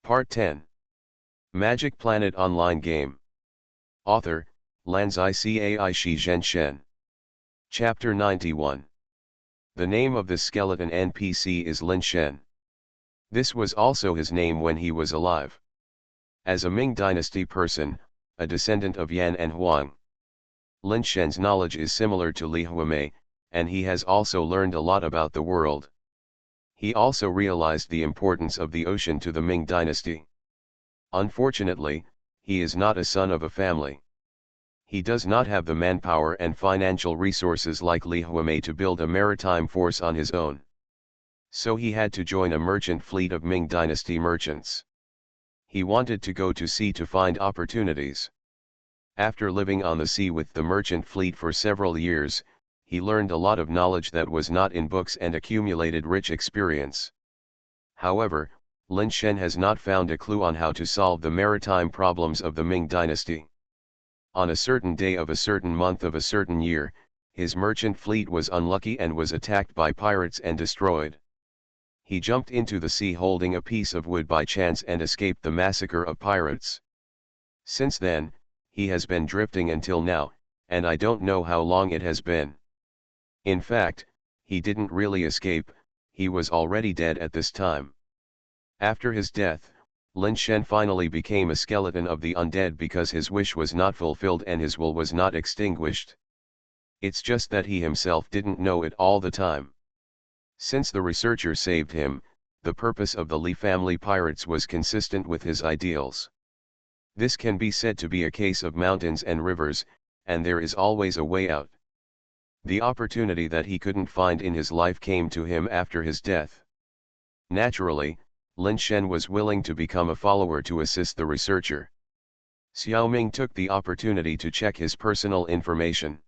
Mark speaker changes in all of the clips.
Speaker 1: Part 10. Magic Planet Online Game. Author, Lanzai Cai Shi Zhen Shen. Chapter 91. The name of this skeleton NPC is Lin Shen. This was also his name when he was alive. As a Ming Dynasty person, a descendant of Yan and Huang, Lin Shen's knowledge is similar to Li Huamei, and he has also learned a lot about the world. He also realized the importance of the ocean to the Ming Dynasty. Unfortunately, he is not a son of a family. He does not have the manpower and financial resources like Li Huamei to build a maritime force on his own. So he had to join a merchant fleet of Ming Dynasty merchants. He wanted to go to sea to find opportunities. After living on the sea with the merchant fleet for several years, he learned a lot of knowledge that was not in books and accumulated rich experience. However, Lin Shen has not found a clue on how to solve the maritime problems of the Ming Dynasty. On a certain day of a certain month of a certain year, his merchant fleet was unlucky and was attacked by pirates and destroyed. He jumped into the sea holding a piece of wood by chance and escaped the massacre of pirates. Since then, he has been drifting until now, and I don't know how long it has been. In fact, he didn't really escape, he was already dead at this time. After his death, Lin Shen finally became a skeleton of the undead because his wish was not fulfilled and his will was not extinguished. It's just that he himself didn't know it all the time. Since the researcher saved him, the purpose of the Li family pirates was consistent with his ideals. This can be said to be a case of mountains and rivers, and there is always a way out. The opportunity that he couldn't find in his life came to him after his death. Naturally, Lin Shen was willing to become a follower to assist the researcher. Xiao Ming took the opportunity to check his personal information.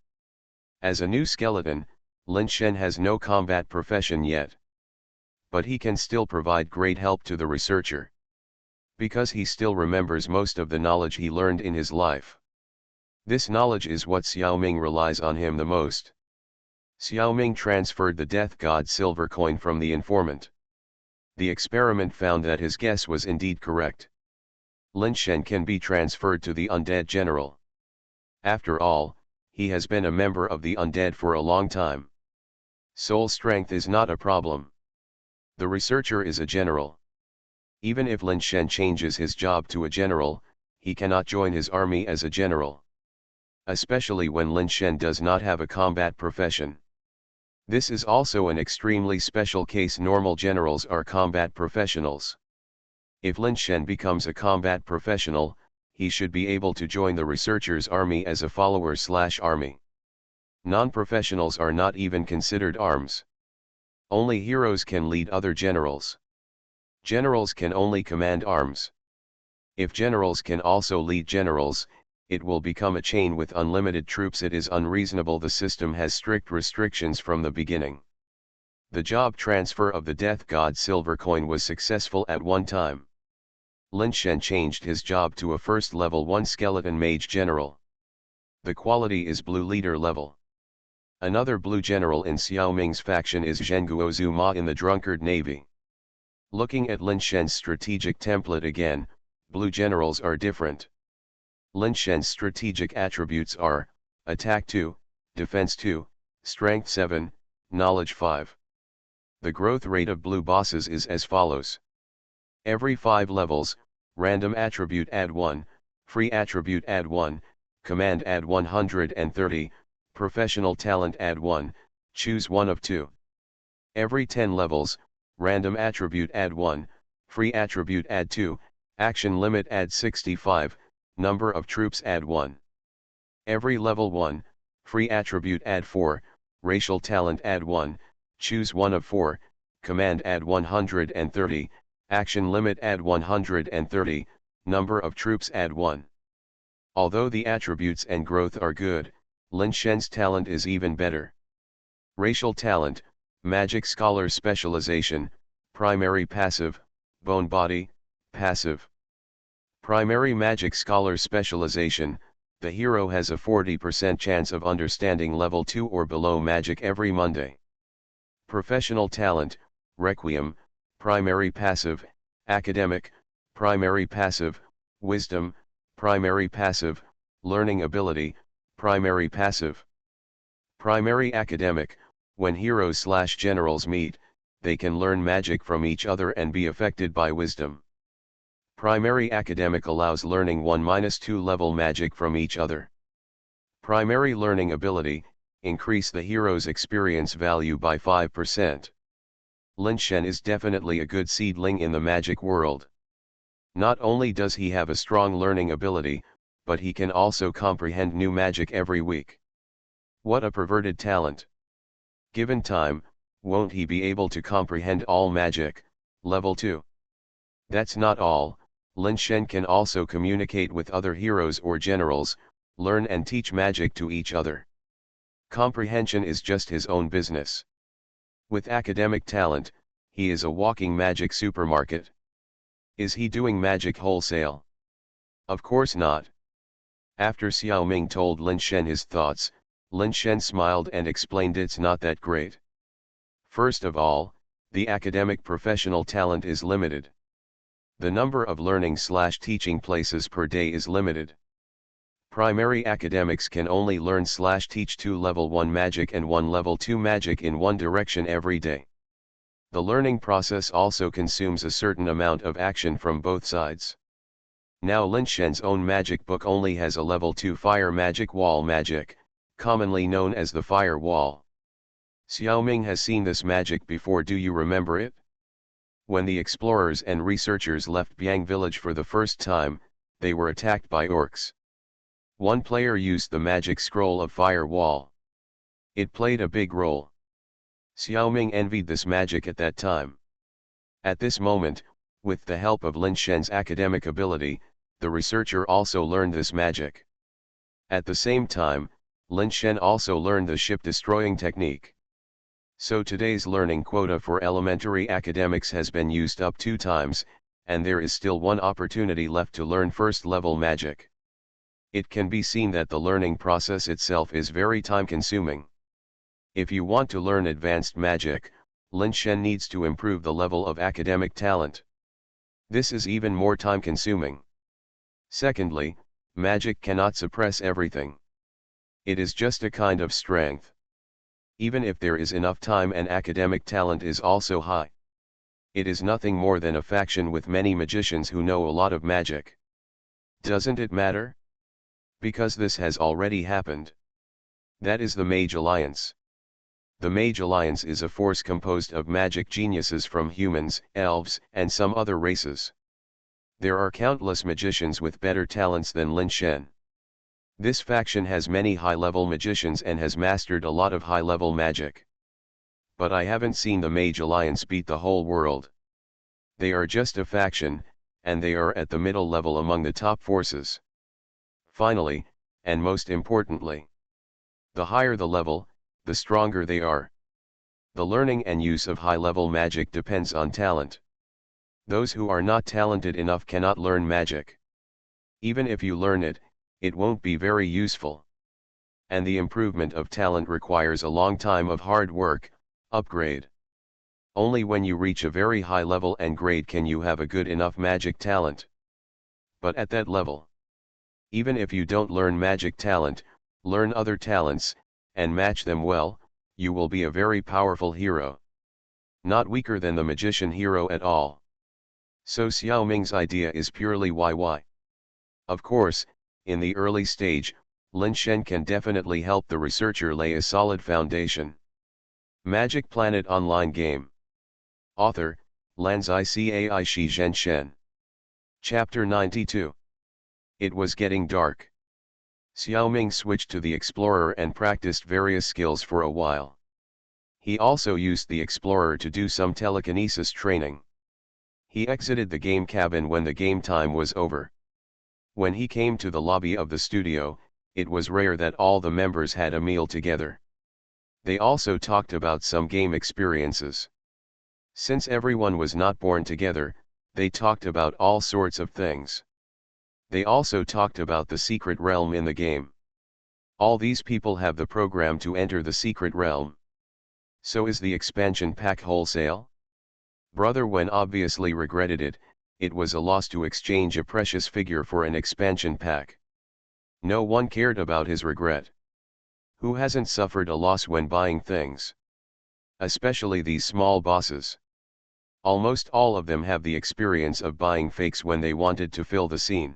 Speaker 1: As a new skeleton, Lin Shen has no combat profession yet. But he can still provide great help to the researcher. Because he still remembers most of the knowledge he learned in his life. This knowledge is what Xiao Ming relies on him the most. Xiao Ming transferred the Death God silver coin from the informant. The experiment found that his guess was indeed correct. Lin Shen can be transferred to the undead general. After all, he has been a member of the undead for a long time. Soul strength is not a problem. The researcher is a general. Even if Lin Shen changes his job to a general, he cannot join his army as a general. Especially when Lin Shen does not have a combat profession. This is also an extremely special case. Normal generals are combat professionals. If Lin Shen becomes a combat professional, he should be able to join the researcher's army as a follower/army. Non-professionals are not even considered arms. Only heroes can lead other generals. Generals can only command arms. If generals can also lead generals, it will become a chain with unlimited troops. It is unreasonable. The system has strict restrictions from the beginning. The job transfer of the Death God silver coin was successful at one time. Lin Shen changed his job to a first level 1 skeleton mage general. The quality is blue leader level. Another blue general in Xiao Ming's faction is Zhenguo Ma in the Drunkard Navy. Looking at Lin Shen's strategic template again, blue generals are different. Lin Shen's strategic attributes are, Attack 2, Defense 2, Strength 7, Knowledge 5. The growth rate of blue bosses is as follows. Every 5 levels, random attribute add 1, free attribute add 1, command add 130, professional talent add 1, choose one of 2. Every 10 levels, random attribute add 1, free attribute add 2, action limit add 65, number of troops add 1. Every level 1, free attribute add 4, racial talent add 1, choose one of 4, command add 130, action limit add 130, number of troops add 1. Although the attributes and growth are good, Lin Shen's talent is even better. Racial talent, magic scholar specialization, primary passive, bone body, passive. Primary magic scholar specialization, the hero has a 40% chance of understanding level 2 or below magic every Monday. Professional talent, requiem, primary passive, academic, primary passive, wisdom, primary passive, learning ability, primary passive. Primary academic, when heroes/generals meet, they can learn magic from each other and be affected by wisdom. Primary academic allows learning 1-2 level magic from each other. Primary learning ability, increase the hero's experience value by 5%. Lin Shen is definitely a good seedling in the magic world. Not only does he have a strong learning ability, but he can also comprehend new magic every week. What a perverted talent! Given time, won't he be able to comprehend all magic, level 2? That's not all, Lin Shen can also communicate with other heroes or generals, learn and teach magic to each other. Comprehension is just his own business. With academic talent, he is a walking magic supermarket. Is he doing magic wholesale? Of course not. After Xiao Ming told Lin Shen his thoughts, Lin Shen smiled and explained it's not that great. First of all, the academic professional talent is limited. The number of learning/teaching places per day is limited. Primary academics can only learn/teach 2 level 1 magic and 1 level 2 magic in one direction every day. The learning process also consumes a certain amount of action from both sides. Now Lin Shen's own magic book only has a level 2 fire magic wall magic, commonly known as the fire wall. Xiao Ming has seen this magic before, do you remember it? When the explorers and researchers left Biang village for the first time, they were attacked by orcs. One player used the magic scroll of fire wall. It played a big role. Xiao Ming envied this magic at that time. At this moment, with the help of Lin Shen's academic ability, the researcher also learned this magic. At the same time, Lin Shen also learned the ship-destroying technique. So today's learning quota for elementary academics has been used up 2 times, and there is still one opportunity left to learn first-level magic. It can be seen that the learning process itself is very time-consuming. If you want to learn advanced magic, Lin Shen needs to improve the level of academic talent. This is even more time-consuming. Secondly, magic cannot suppress everything. It is just a kind of strength. Even if there is enough time and academic talent is also high. It is nothing more than a faction with many magicians who know a lot of magic. Doesn't it matter? Because this has already happened. That is the Mage Alliance. The Mage Alliance is a force composed of magic geniuses from humans, elves, and some other races. There are countless magicians with better talents than Lin Shen. This faction has many high-level magicians and has mastered a lot of high-level magic. But I haven't seen the Mage Alliance beat the whole world. They are just a faction, and they are at the middle level among the top forces. Finally, and most importantly, the higher the level, the stronger they are. The learning and use of high-level magic depends on talent. Those who are not talented enough cannot learn magic. Even if you learn it, it won't be very useful. And the improvement of talent requires a long time of hard work, upgrade. Only when you reach a very high level and grade can you have a good enough magic talent. But at that level, even if you don't learn magic talent, learn other talents, and match them well, you will be a very powerful hero. Not weaker than the magician hero at all. So Xiao Ming's idea is purely YY. Of course, in the early stage, Lin Shen can definitely help the researcher lay a solid foundation. Magic Planet Online Game. Author, Lanzai Cai Shi Zhen Shen. Chapter 92. It was getting dark. Xiao Ming switched to the Explorer and practiced various skills for a while. He also used the Explorer to do some telekinesis training. He exited the game cabin when the game time was over. When he came to the lobby of the studio, it was rare that all the members had a meal together. They also talked about some game experiences. Since everyone was not born together, they talked about all sorts of things. They also talked about the secret realm in the game. All these people have the program to enter the secret realm. So is the expansion pack wholesale? Brother Wen obviously regretted it, it was a loss to exchange a precious figure for an expansion pack. No one cared about his regret. Who hasn't suffered a loss when buying things? Especially these small bosses. Almost all of them have the experience of buying fakes when they wanted to fill the scene.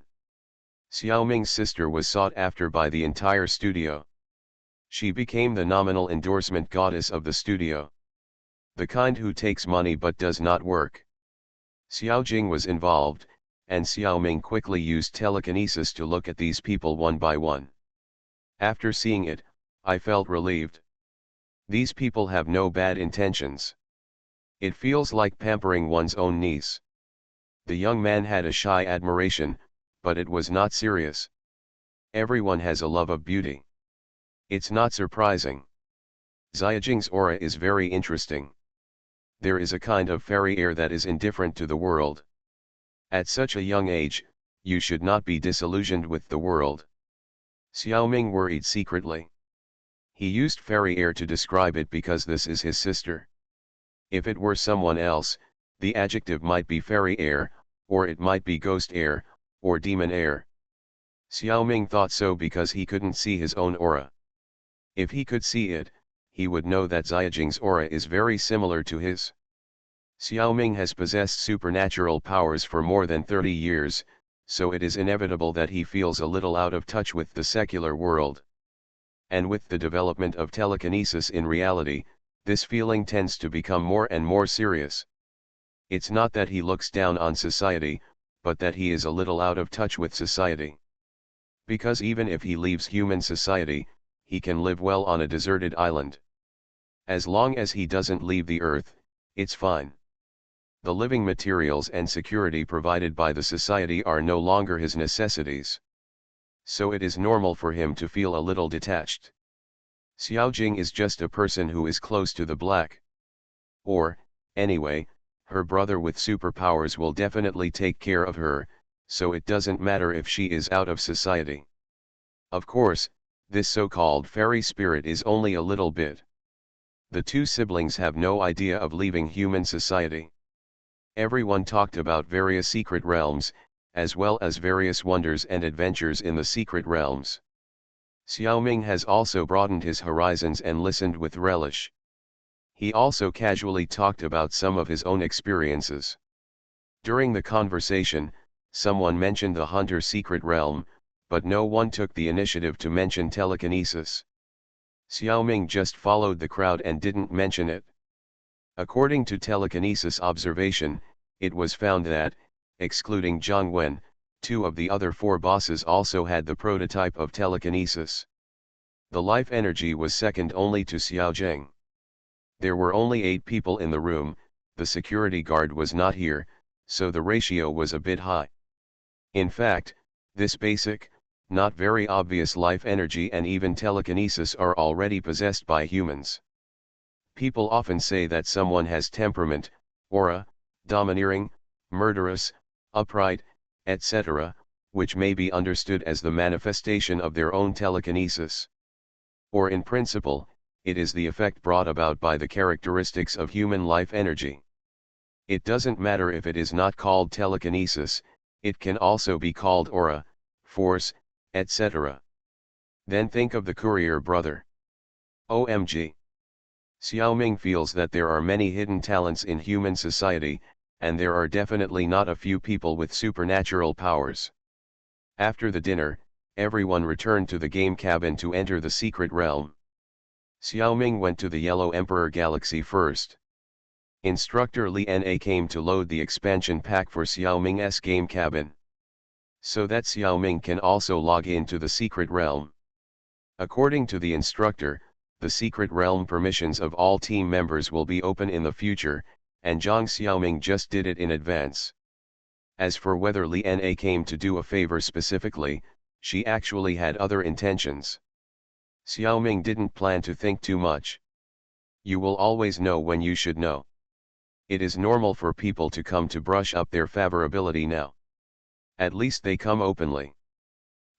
Speaker 1: Xiao Ming's sister was sought after by the entire studio. She became the nominal endorsement goddess of the studio. The kind who takes money but does not work. Xiao Jing was involved, and Xiao Ming quickly used telekinesis to look at these people one by one. After seeing it, I felt relieved. These people have no bad intentions. It feels like pampering one's own niece. The young man had a shy admiration, but it was not serious. Everyone has a love of beauty. It's not surprising. Xiaojing's aura is very interesting. There is a kind of fairy air that is indifferent to the world. At such a young age, you should not be disillusioned with the world. Xiao Ming worried secretly. He used fairy air to describe it because this is his sister. If it were someone else, the adjective might be fairy air, or it might be ghost air, or demon air. Xiao Ming thought so because he couldn't see his own aura. If he could see it, he would know that Xiaojing's aura is very similar to his. Xiao Ming has possessed supernatural powers for more than 30 years, so it is inevitable that he feels a little out of touch with the secular world. And with the development of telekinesis in reality, this feeling tends to become more and more serious. It's not that he looks down on society, but that he is a little out of touch with society. Because even if he leaves human society, he can live well on a deserted island. As long as he doesn't leave the earth, it's fine. The living materials and security provided by the society are no longer his necessities. So it is normal for him to feel a little detached. Xiaojing is just a person who is close to the black. Or, anyway, her brother with superpowers will definitely take care of her, so it doesn't matter if she is out of society. Of course, this so-called fairy spirit is only a little bit. The two siblings have no idea of leaving human society. Everyone talked about various secret realms, as well as various wonders and adventures in the secret realms. Xiao Ming has also broadened his horizons and listened with relish. He also casually talked about some of his own experiences. During the conversation, someone mentioned the Hunter secret realm, but no one took the initiative to mention telekinesis. Xiao Ming just followed the crowd and didn't mention it. According to telekinesis observation, it was found that, excluding Zhang Wen, 2 of the other 4 bosses also had the prototype of telekinesis. The life energy was second only to Xiaojing. There were only 8 people in the room, the security guard was not here, so the ratio was a bit high. In fact, this basic, not very obvious life energy and even telekinesis are already possessed by humans. People often say that someone has temperament, aura, domineering, murderous, upright, etc., which may be understood as the manifestation of their own telekinesis. Or in principle, it is the effect brought about by the characteristics of human life energy. It doesn't matter if it is not called telekinesis, it can also be called aura, force, etc. Then think of the courier brother. OMG. Xiao Ming feels that there are many hidden talents in human society, and there are definitely not a few people with supernatural powers. After the dinner, everyone returned to the game cabin to enter the secret realm. Xiao Ming went to the Yellow Emperor Galaxy first. Instructor Li Na came to load the expansion pack for Xiao Ming's game cabin, so that Xiao Ming can also log into the secret realm. According to the instructor, the secret realm permissions of all team members will be open in the future, and Zhang Xiaoming just did it in advance. As for whether Li Na came to do a favor specifically, she actually had other intentions. Xiaoming didn't plan to think too much. You will always know when you should know. It is normal for people to come to brush up their favorability now. At least they come openly.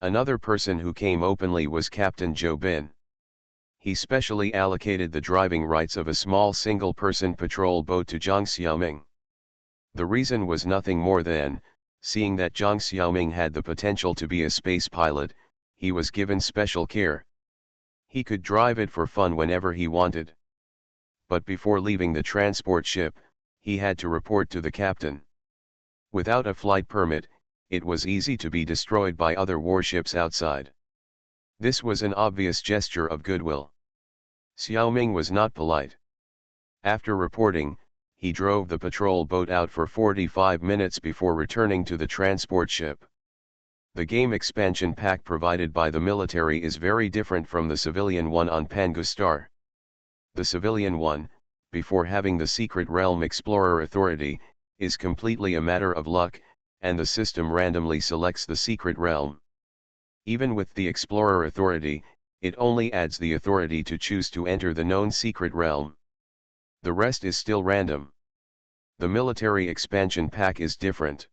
Speaker 1: Another person who came openly was Captain Zhou Bin. He specially allocated the driving rights of a small single-person patrol boat to Zhang Xiaoming. The reason was nothing more than, seeing that Zhang Xiaoming had the potential to be a space pilot, he was given special care. He could drive it for fun whenever he wanted. But before leaving the transport ship, he had to report to the captain. Without a flight permit, it was easy to be destroyed by other warships outside. This was an obvious gesture of goodwill. Xiaoming was not polite. After reporting, he drove the patrol boat out for 45 minutes before returning to the transport ship. The game expansion pack provided by the military is very different from the civilian one on Pangu Star. The civilian one, before having the Secret Realm Explorer Authority, is completely a matter of luck, and the system randomly selects the Secret Realm. Even with the Explorer Authority, it only adds the authority to choose to enter the known Secret Realm. The rest is still random. The military expansion pack is different.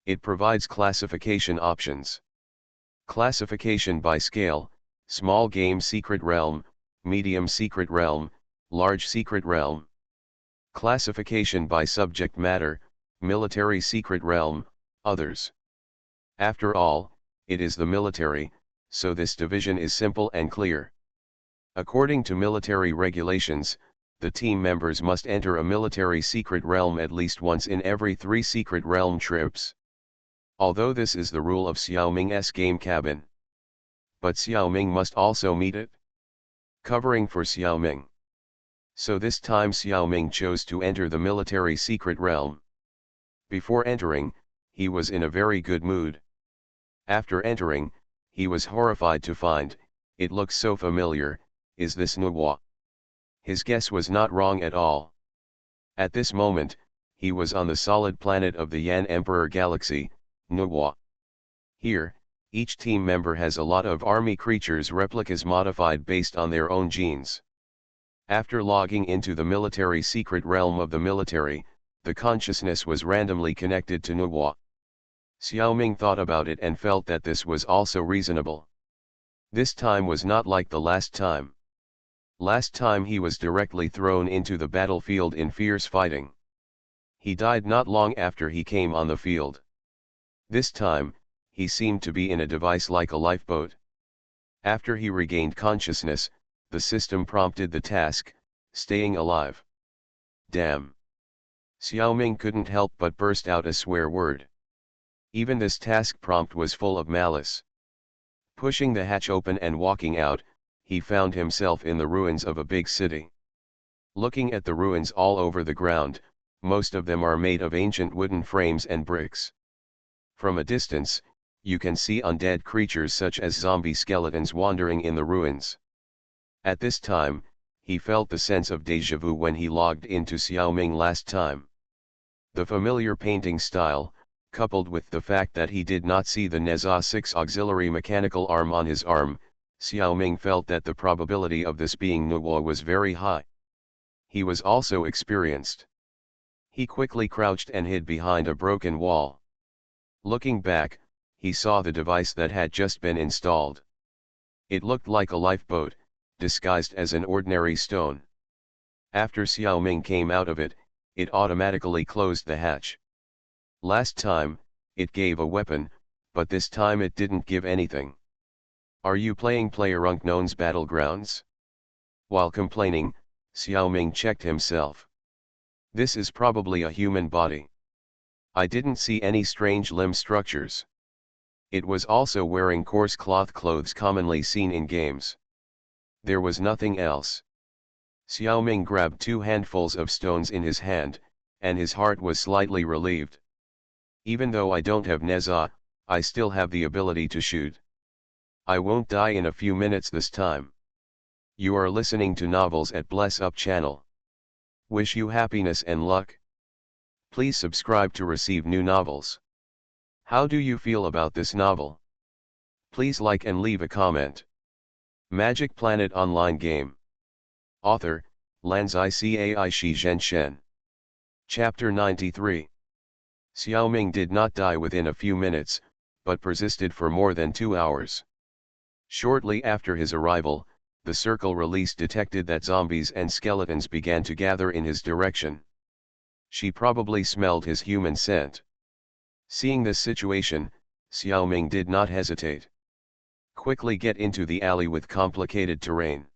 Speaker 1: It provides classification options. Classification by scale: small game secret realm, medium secret realm, large secret realm. Classification by subject matter: military secret realm, others. After all, it is the military, so this division is simple and clear. According to military regulations, the team members must enter a military secret realm at least once in every 3 secret realm trips. Although this is the rule of Xiaoming's game cabin. But Xiaoming must also meet it. Covering for Xiaoming. So this time Xiaoming chose to enter the military secret realm. Before entering, he was in a very good mood. After entering, he was horrified to find, it looks so familiar, is this Nuwa? His guess was not wrong at all. At this moment, he was on the solid planet of the Yan Emperor Galaxy, Nuwa. Here, each team member has a lot of army creatures replicas modified based on their own genes. After logging into the military secret realm of the military, the consciousness was randomly connected to Nuwa. Xiaoming thought about it and felt that this was also reasonable. This time was not like the last time. Last time he was directly thrown into the battlefield in fierce fighting. He died not long after he came on the field. This time, he seemed to be in a device like a lifeboat. After he regained consciousness, the system prompted the task, staying alive. Damn! Xiaoming couldn't help but burst out a swear word. Even this task prompt was full of malice. Pushing the hatch open and walking out, he found himself in the ruins of a big city. Looking at the ruins all over the ground, most of them are made of ancient wooden frames and bricks. From a distance, you can see undead creatures such as zombie skeletons wandering in the ruins. At this time, he felt the sense of déjà vu when he logged into Xiaoming last time. The familiar painting style, coupled with the fact that he did not see the Neza 6 auxiliary mechanical arm on his arm, Xiaoming felt that the probability of this being Nuwa was very high. He was also experienced. He quickly crouched and hid behind a broken wall. Looking back, he saw the device that had just been installed. It looked like a lifeboat, disguised as an ordinary stone. After Xiaoming came out of it, it automatically closed the hatch. Last time, it gave a weapon, but this time it didn't give anything. Are you playing PlayerUnknown's Battlegrounds? While complaining, Xiaoming checked himself. This is probably a human body. I didn't see any strange limb structures. It was also wearing coarse cloth clothes commonly seen in games. There was nothing else. Xiaoming grabbed 2 handfuls of stones in his hand, and his heart was slightly relieved. Even though I don't have Neza, I still have the ability to shoot. I won't die in a few minutes this time. You are listening to Novels at Bless Up channel. Wish you happiness and luck. Please subscribe to receive new novels. How do you feel about this novel? Please like and leave a comment. Magic Planet Online Game. Author, Lanzai Cai Shi Zhen Shen. Chapter 93. Xiaoming did not die within a few minutes, but persisted for more than 2 hours. Shortly after his arrival, the circle release detected that zombies and skeletons began to gather in his direction. She probably smelled his human scent. Seeing this situation, Xiao Ming did not hesitate. Quickly get into the alley with complicated terrain.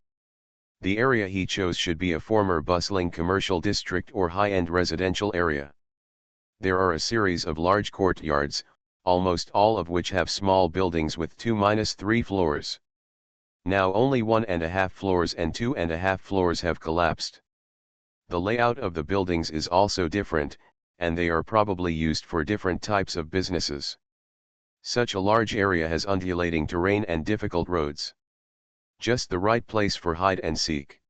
Speaker 1: The area he chose should be a former bustling commercial district or high-end residential area. There are a series of large courtyards, almost all of which have small buildings with 2-3 floors. Now only 1.5 floors and 2.5 floors have collapsed. The layout of the buildings is also different, and they are probably used for different types of businesses. Such a large area has undulating terrain and difficult roads. Just the right place for hide and seek.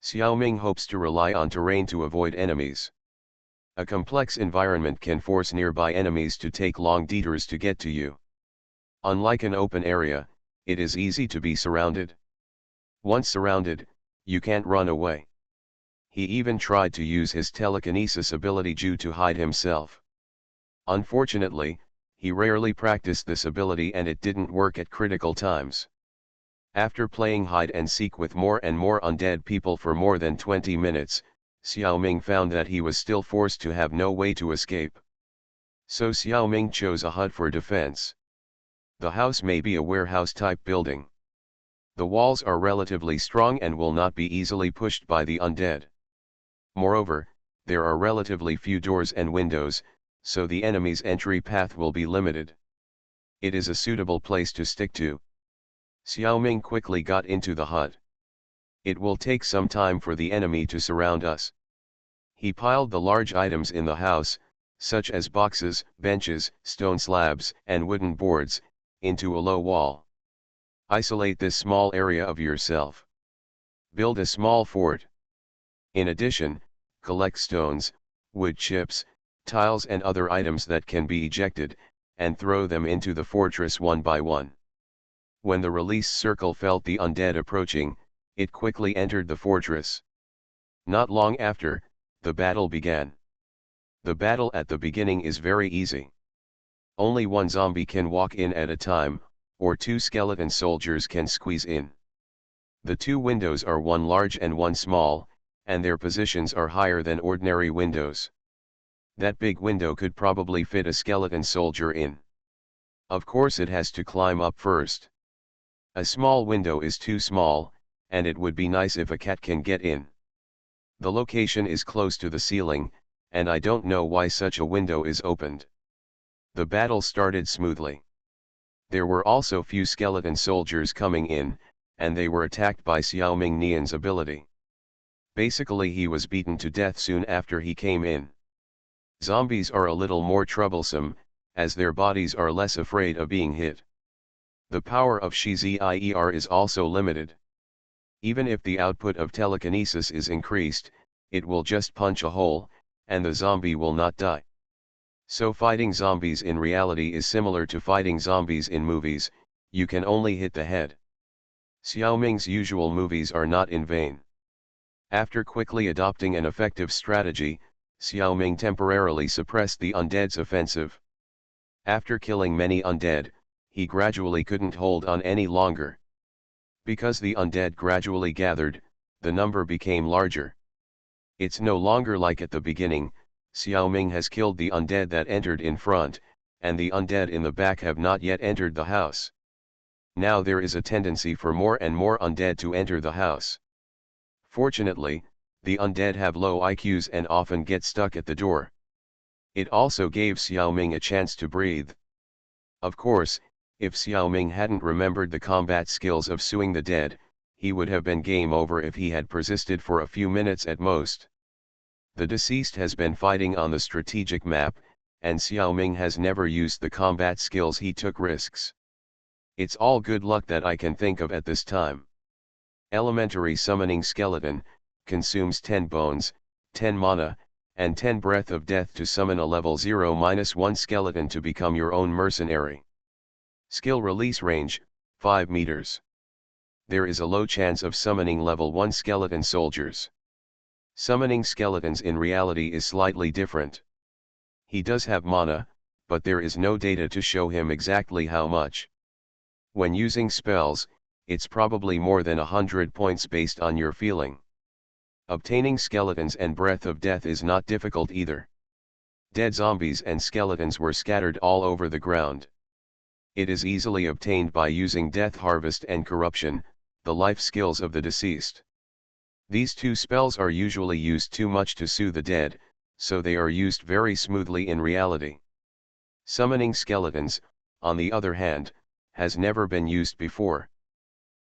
Speaker 1: Xiao Ming hopes to rely on terrain to avoid enemies. A complex environment can force nearby enemies to take long detours to get to you. Unlike an open area, it is easy to be surrounded. Once surrounded, you can't run away. He even tried to use his telekinesis ability to hide himself. Unfortunately, he rarely practiced this ability and it didn't work at critical times. After playing hide and seek with more and more undead people for more than 20 minutes, Xiao Ming found that he was still forced to have no way to escape. So Xiao Ming chose a hut for defense. The house may be a warehouse-type building. The walls are relatively strong and will not be easily pushed by the undead. Moreover, there are relatively few doors and windows, so the enemy's entry path will be limited. It is a suitable place to stick to. Xiao Ming quickly got into the hut. It will take some time for the enemy to surround us. He piled the large items in the house, such as boxes, benches, stone slabs, and wooden boards, into a low wall. Isolate this small area of yourself. Build a small fort. In addition, collect stones, wood chips, tiles and other items that can be ejected, and throw them into the fortress one by one. When the release circle felt the undead approaching, it quickly entered the fortress. Not long after, the battle began. The battle at the beginning is very easy. Only one zombie can walk in at a time, or 2 skeleton soldiers can squeeze in. The 2 windows are one large and one small, and their positions are higher than ordinary windows. That big window could probably fit a skeleton soldier in. Of course it has to climb up first. A small window is too small, and it would be nice if a cat can get in. The location is close to the ceiling, and I don't know why such a window is opened. The battle started smoothly. There were also few skeleton soldiers coming in, and they were attacked by Xiao Ming Nian's ability. Basically he was beaten to death soon after he came in. Zombies are a little more troublesome, as their bodies are less afraid of being hit. The power of Shi-Zer is also limited. Even if the output of telekinesis is increased, it will just punch a hole, and the zombie will not die. So fighting zombies in reality is similar to fighting zombies in movies, you can only hit the head. Xiao Ming's usual movies are not in vain. After quickly adopting an effective strategy, Xiao Ming temporarily suppressed the undead's offensive. After killing many undead, he gradually couldn't hold on any longer. Because the undead gradually gathered, the number became larger. It's no longer like at the beginning. Xiao Ming has killed the undead that entered in front, and the undead in the back have not yet entered the house. Now there is a tendency for more and more undead to enter the house. Fortunately, the undead have low IQs and often get stuck at the door. It also gave Xiao Ming a chance to breathe. Of course, if Xiao Ming hadn't remembered the combat skills of suing the dead, he would have been game over if he had persisted for a few minutes at most. The deceased has been fighting on the strategic map, and Xiao Ming has never used the combat skills. He took risks. It's all good luck that I can think of at this time. Elementary Summoning Skeleton, consumes 10 bones, 10 mana, and 10 Breath of Death to summon a level 0-1 skeleton to become your own mercenary. Skill release range, 5 meters. There is a low chance of summoning level 1 skeleton soldiers. Summoning skeletons in reality is slightly different. He does have mana, but there is no data to show him exactly how much. When using spells, it's probably more than 100 points based on your feeling. Obtaining skeletons and breath of death is not difficult either. Dead zombies and skeletons were scattered all over the ground. It is easily obtained by using Death Harvest and Corruption, the life skills of the deceased. These two spells are usually used too much to soothe the dead, so they are used very smoothly in reality. Summoning skeletons, on the other hand, has never been used before.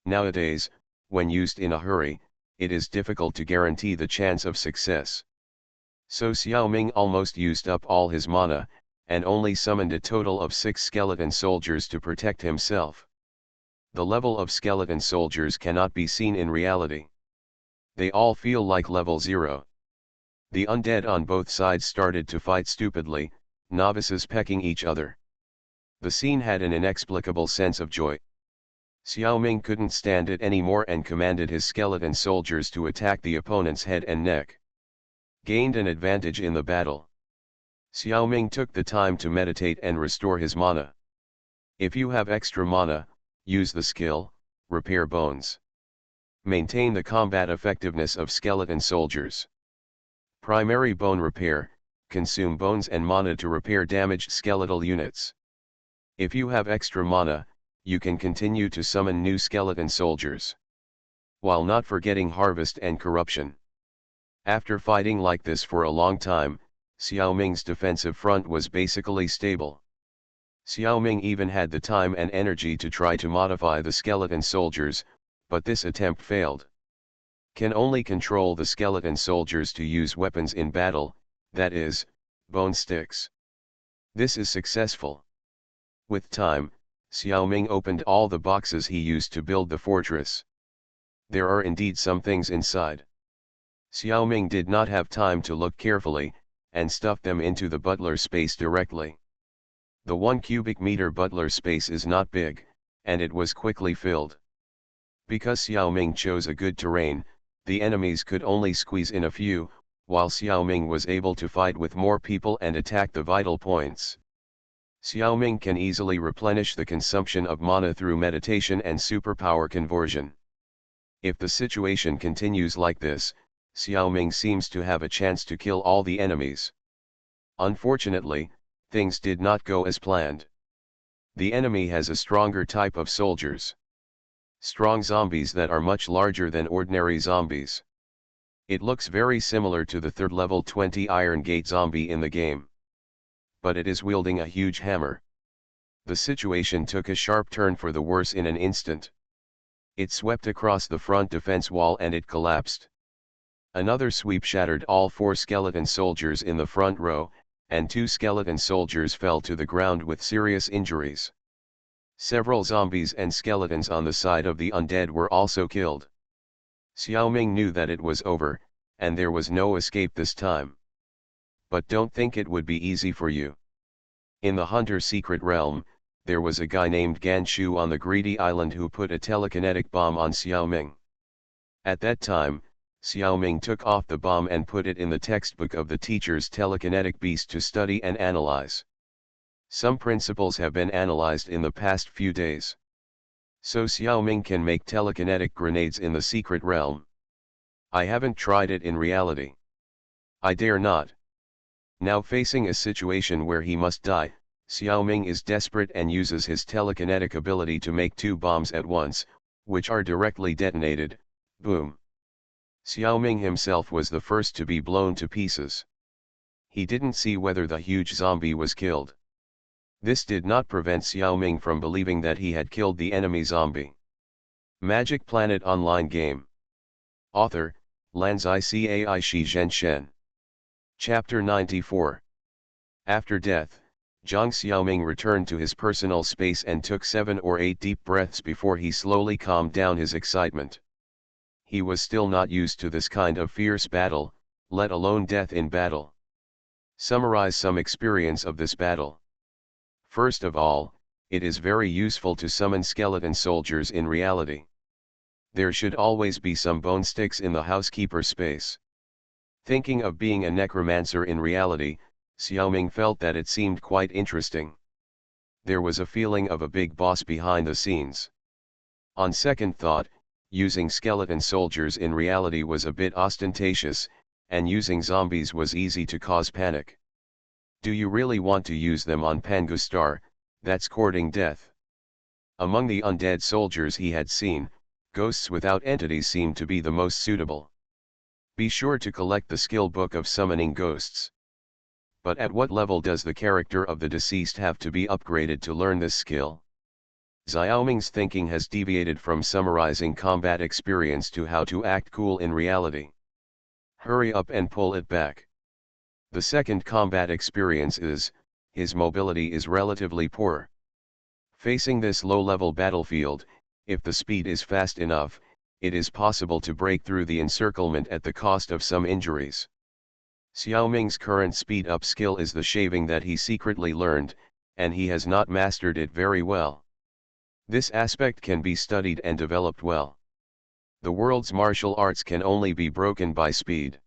Speaker 1: Nowadays, when used in a hurry, it is difficult to guarantee the chance of success. So Xiao Ming almost used up all his mana, and only summoned a total of 6 skeleton soldiers to protect himself. The level of skeleton soldiers cannot be seen in reality. They all feel like level 0. The undead on both sides started to fight stupidly, novices pecking each other. The scene had an inexplicable sense of joy. Xiao Ming couldn't stand it anymore and commanded his skeleton soldiers to attack the opponent's head and neck. Gained an advantage in the battle. Xiao Ming took the time to meditate and restore his mana. If you have extra mana, use the skill, Repair Bones. Maintain the combat effectiveness of skeleton soldiers. Primary Bone Repair, consume bones and mana to repair damaged skeletal units. If you have extra mana, you can continue to summon new skeleton soldiers, while not forgetting Harvest and Corruption. After fighting like this for a long time, Xiao Ming's defensive front was basically stable. Xiao Ming even had the time and energy to try to modify the skeleton soldiers, but this attempt failed. Can only control the skeleton soldiers to use weapons in battle, that is, bone sticks. This is successful. With time, Xiao Ming opened all the boxes he used to build the fortress. There are indeed some things inside. Xiao Ming did not have time to look carefully, and stuffed them into the butler space directly. The 1 cubic meter butler space is not big, and it was quickly filled. Because Xiao Ming chose a good terrain, the enemies could only squeeze in a few, while Xiao Ming was able to fight with more people and attack the vital points. Xiao Ming can easily replenish the consumption of mana through meditation and superpower conversion. If the situation continues like this, Xiao Ming seems to have a chance to kill all the enemies. Unfortunately, things did not go as planned. The enemy has a stronger type of soldiers. Strong zombies that are much larger than ordinary zombies. It looks very similar to the 3rd level 20 Iron Gate zombie in the game. But it is wielding a huge hammer. The situation took a sharp turn for the worse in an instant. It swept across the front defense wall and it collapsed. Another sweep shattered all 4 skeleton soldiers in the front row, and 2 skeleton soldiers fell to the ground with serious injuries. Several zombies and skeletons on the side of the undead were also killed. Xiao Ming knew that it was over, and there was no escape this time. But don't think it would be easy for you. In the Hunter Secret Realm, there was a guy named Gan Shu on the Greedy Island who put a telekinetic bomb on Xiao Ming. At that time, Xiao Ming took off the bomb and put it in the textbook of the teacher's telekinetic beast to study and analyze. Some principles have been analyzed in the past few days. So Xiao Ming can make telekinetic grenades in the secret realm. I haven't tried it in reality. I dare not. Now facing a situation where he must die, Xiao Ming is desperate and uses his telekinetic ability to make 2 bombs at once, which are directly detonated. Boom. Xiao Ming himself was the first to be blown to pieces. He didn't see whether the huge zombie was killed. This did not prevent Xiao Ming from believing that he had killed the enemy zombie. Magic Planet Online Game. Author, Lanzai Cai Shi Zhen Shen. Chapter 94. After death, Zhang Xiaoming returned to his personal space and took 7 or 8 deep breaths before he slowly calmed down his excitement. He was still not used to this kind of fierce battle, let alone death in battle. Summarize some experience of this battle. First of all, it is very useful to summon skeleton soldiers in reality. There should always be some bone sticks in the housekeeper space. Thinking of being a necromancer in reality, Xiaoming felt that it seemed quite interesting. There was a feeling of a big boss behind the scenes. On second thought, using skeleton soldiers in reality was a bit ostentatious, and using zombies was easy to cause panic. Do you really want to use them on Pangostar? That's courting death. Among the undead soldiers he had seen, ghosts without entities seemed to be the most suitable. Be sure to collect the skill book of summoning ghosts. But at what level does the character of the deceased have to be upgraded to learn this skill? Xiaoming's thinking has deviated from summarizing combat experience to how to act cool in reality. Hurry up and pull it back. The second combat experience is, his mobility is relatively poor. Facing this low-level battlefield, if the speed is fast enough, it is possible to break through the encirclement at the cost of some injuries. Xiaoming's current speed-up skill is the shaving that he secretly learned, and he has not mastered it very well. This aspect can be studied and developed well. The world's martial arts can only be broken by speed.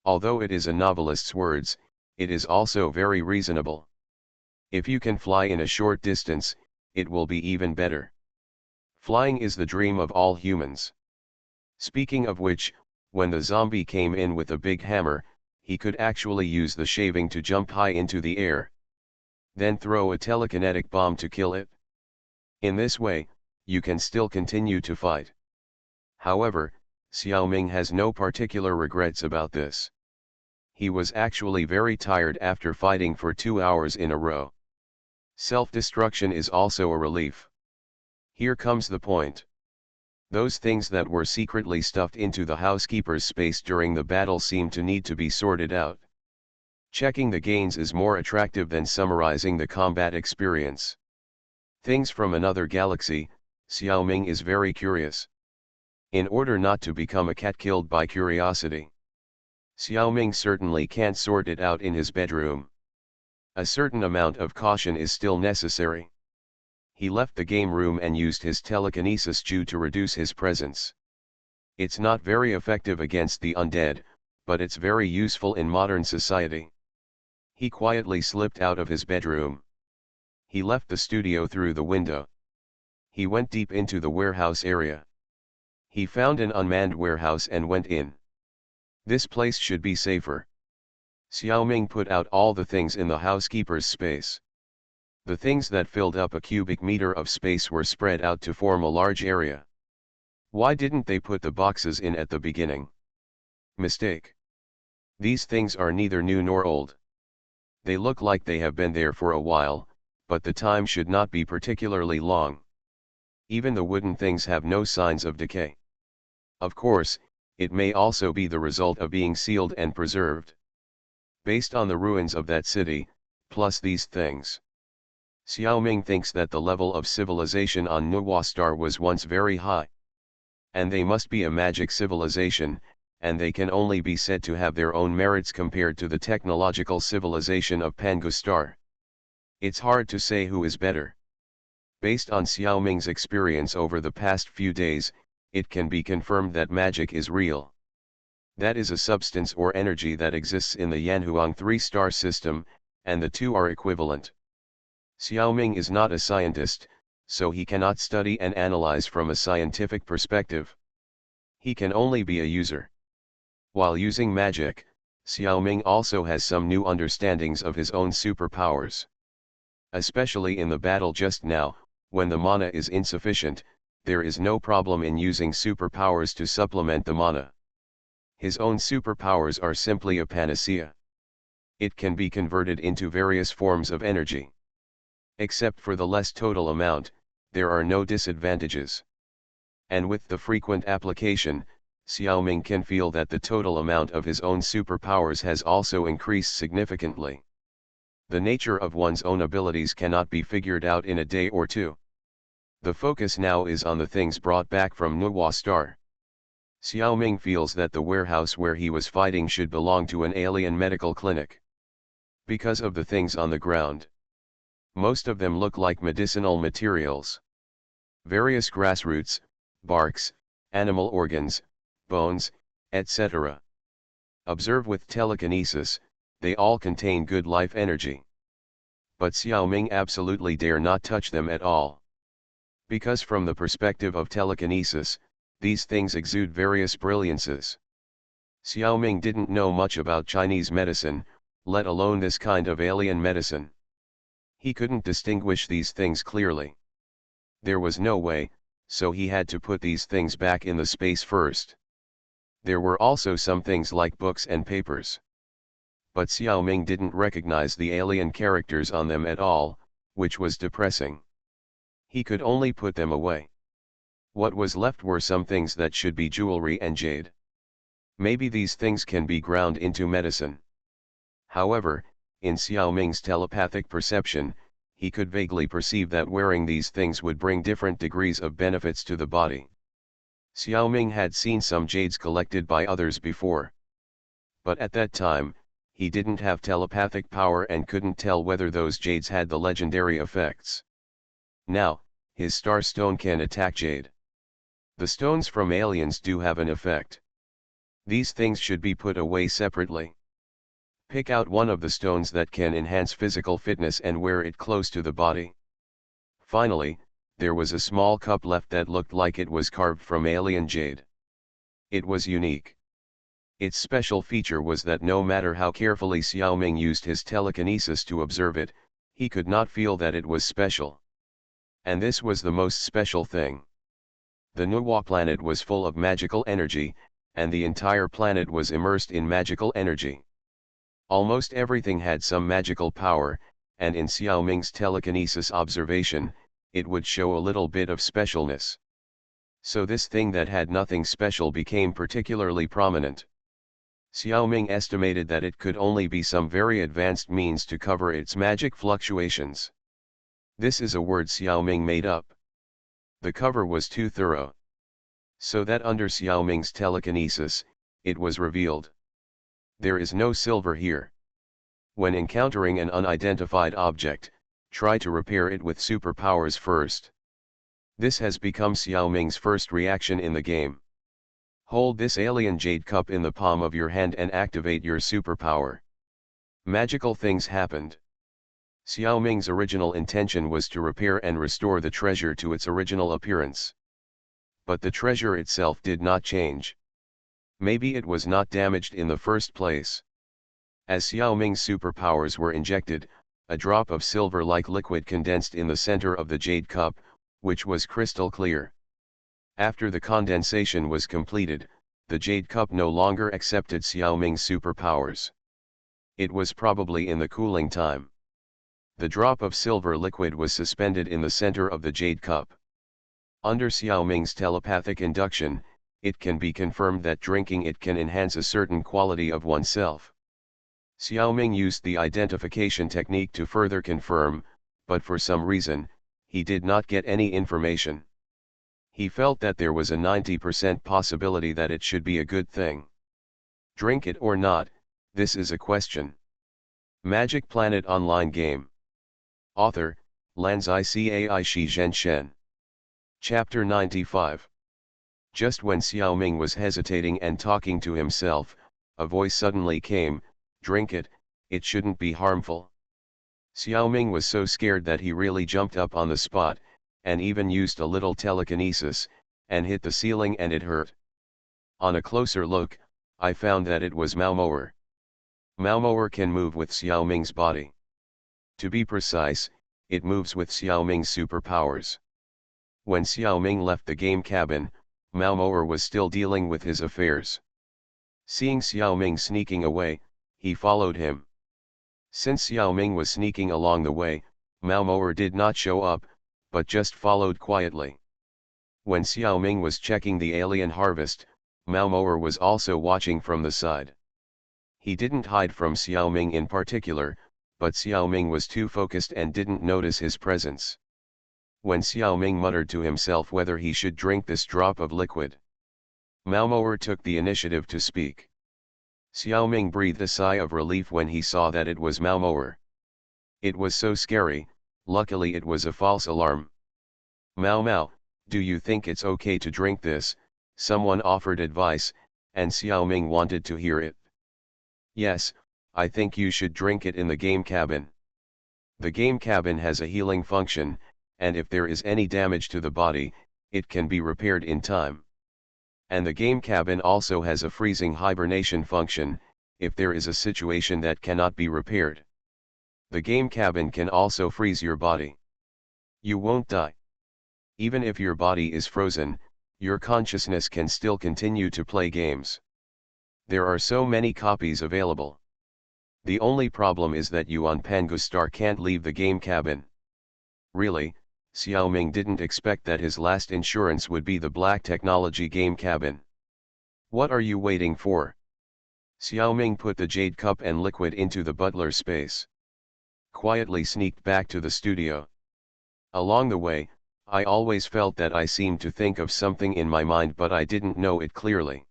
Speaker 1: Although it is a novelist's words, it is also very reasonable. If you can fly in a short distance, it will be even better. Flying is the dream of all humans. Speaking of which, when the zombie came in with a big hammer, he could actually use the shaving to jump high into the air. Then throw a telekinetic bomb to kill it. In this way, you can still continue to fight. However, Xiaoming has no particular regrets about this. He was actually very tired after fighting for 2 hours in a row. Self-destruction is also a relief. Here comes the point. Those things that were secretly stuffed into the housekeeper's space during the battle seem to need to be sorted out. Checking the gains is more attractive than summarizing the combat experience. Things from another galaxy, Xiaoming is very curious. In order not to become a cat killed by curiosity, Xiaoming certainly can't sort it out in his bedroom. A certain amount of caution is still necessary. He left the game room and used his telekinesis Ju to reduce his presence. It's not very effective against the undead, but it's very useful in modern society. He quietly slipped out of his bedroom. He left the studio through the window. He went deep into the warehouse area. He found an unmanned warehouse and went in. This place should be safer. Xiaoming put out all the things in the housekeeper's space. The things that filled up a cubic meter of space were spread out to form a large area. Why didn't they put the boxes in at the beginning? Mistake. These things are neither new nor old. They look like they have been there for a while, but the time should not be particularly long. Even the wooden things have no signs of decay. Of course, it may also be the result of being sealed and preserved. Based on the ruins of that city, plus these things, Xiaoming thinks that the level of civilization on Nuwastar was once very high. And they must be a magic civilization, and they can only be said to have their own merits compared to the technological civilization of Pangostar. It's hard to say who is better. Based on Xiaoming's experience over the past few days, it can be confirmed that magic is real. That is a substance or energy that exists in the Yanhuang 3-star system, and the two are equivalent. Xiaoming is not a scientist, so he cannot study and analyze from a scientific perspective. He can only be a user. While using magic, Xiaoming also has some new understandings of his own superpowers. Especially in the battle just now, when the mana is insufficient, there is no problem in using superpowers to supplement the mana. His own superpowers are simply a panacea. It can be converted into various forms of energy. Except for the less total amount, there are no disadvantages. And with the frequent application, Xiaoming can feel that the total amount of his own superpowers has also increased significantly. The nature of one's own abilities cannot be figured out in a day or two. The focus now is on the things brought back from Nuwastar. Xiaoming feels that the warehouse where he was fighting should belong to an alien medical clinic. Because of the things on the ground. Most of them look like medicinal materials. Various grassroots, barks, animal organs, bones, etc. Observe with telekinesis, they all contain good life energy. But Xiaoming absolutely dare not touch them at all. Because from the perspective of telekinesis, These things exude various brilliances. Xiaoming didn't know much about Chinese medicine, let alone this kind of alien medicine. He couldn't distinguish these things clearly. There was no way, so he had to put these things back in the space first. There were also some things like books and papers. But Xiaoming didn't recognize the alien characters on them at all, which was depressing. He could only put them away. What was left were some things that should be jewelry and jade. Maybe these things can be ground into medicine. However, in Xiaoming's telepathic perception, he could vaguely perceive that wearing these things would bring different degrees of benefits to the body. Xiaoming had seen some jades collected by others before. But at that time, he didn't have telepathic power and couldn't tell whether those jades had the legendary effects. Now, his star stone can attack jade. The stones from aliens do have an effect. These things should be put away separately. Pick out one of the stones that can enhance physical fitness and wear it close to the body. Finally, there was a small cup left that looked like it was carved from alien jade. It was unique. Its special feature was that no matter how carefully Xiaoming used his telekinesis to observe it, he could not feel that it was special. And this was the most special thing. The Nuwa planet was full of magical energy, and the entire planet was immersed in magical energy. Almost everything had some magical power, and in Xiaoming's telekinesis observation, it would show a little bit of specialness. So this thing that had nothing special became particularly prominent. Xiaoming estimated that it could only be some very advanced means to cover its magic fluctuations. This is a word Xiaoming made up. The cover was too thorough. So that under Xiaoming's telekinesis, it was revealed. There is no silver here. When encountering an unidentified object, try to repair it with superpowers first. This has become Xiaoming's first reaction in the game. Hold this alien jade cup in the palm of your hand and activate your superpower. Magical things happened. Xiaoming's original intention was to repair and restore the treasure to its original appearance. But the treasure itself did not change. Maybe it was not damaged in the first place. As Xiaoming's superpowers were injected, a drop of silver-like liquid condensed in the center of the jade cup, which was crystal clear. After the condensation was completed, the jade cup no longer accepted Xiaoming's superpowers. It was probably in the cooling time. The drop of silver liquid was suspended in the center of the jade cup. Under Xiaoming's telepathic induction, it can be confirmed that drinking it can enhance a certain quality of oneself. Xiaoming used the identification technique to further confirm, but for some reason, he did not get any information. He felt that there was a 90% possibility that it should be a good thing. Drink it or not, this is a question. Magic Planet Online Game. Author, Lanzai Cai Shi Zhen Shen. Chapter 95. Just when Xiaoming was hesitating and talking to himself, a voice suddenly came, "Drink it, it shouldn't be harmful." Xiaoming was so scared that he really jumped up on the spot, and even used a little telekinesis, and hit the ceiling and it hurt. On a closer look, I found that it was Maomoer. Maomoer can move with Xiaoming's body. To be precise, it moves with Xiaoming's superpowers. When Xiaoming left the game cabin, Maomoer was still dealing with his affairs. Seeing Xiaoming sneaking away, he followed him. Since Xiaoming was sneaking along the way, Maomoer did not show up, but just followed quietly. When Xiaoming was checking the alien harvest, Maomoer was also watching from the side. He didn't hide from Xiaoming in particular, but Xiaoming was too focused and didn't notice his presence. When Xiaoming muttered to himself whether he should drink this drop of liquid, Maomoer took the initiative to speak. Xiaoming breathed a sigh of relief when he saw that it was Maomoer. It was so scary, luckily it was a false alarm. "Mao, do you think it's okay to drink this?" someone offered advice, and Xiaoming wanted to hear it. "Yes, I think you should drink it in the game cabin. The game cabin has a healing function, and if there is any damage to the body, it can be repaired in time." And the game cabin also has a freezing hibernation function, if there is a situation that cannot be repaired. The game cabin can also freeze your body. You won't die. Even if your body is frozen, your consciousness can still continue to play games. There are so many copies available. The only problem is that you on Pangostar can't leave the game cabin. Really, Xiaoming didn't expect that his last insurance would be the black technology game cabin. What are you waiting for? Xiaoming put the jade cup and liquid into the butler's space. Quietly sneaked back to the studio. Along the way, I always felt that I seemed to think of something in my mind, but I didn't know it clearly.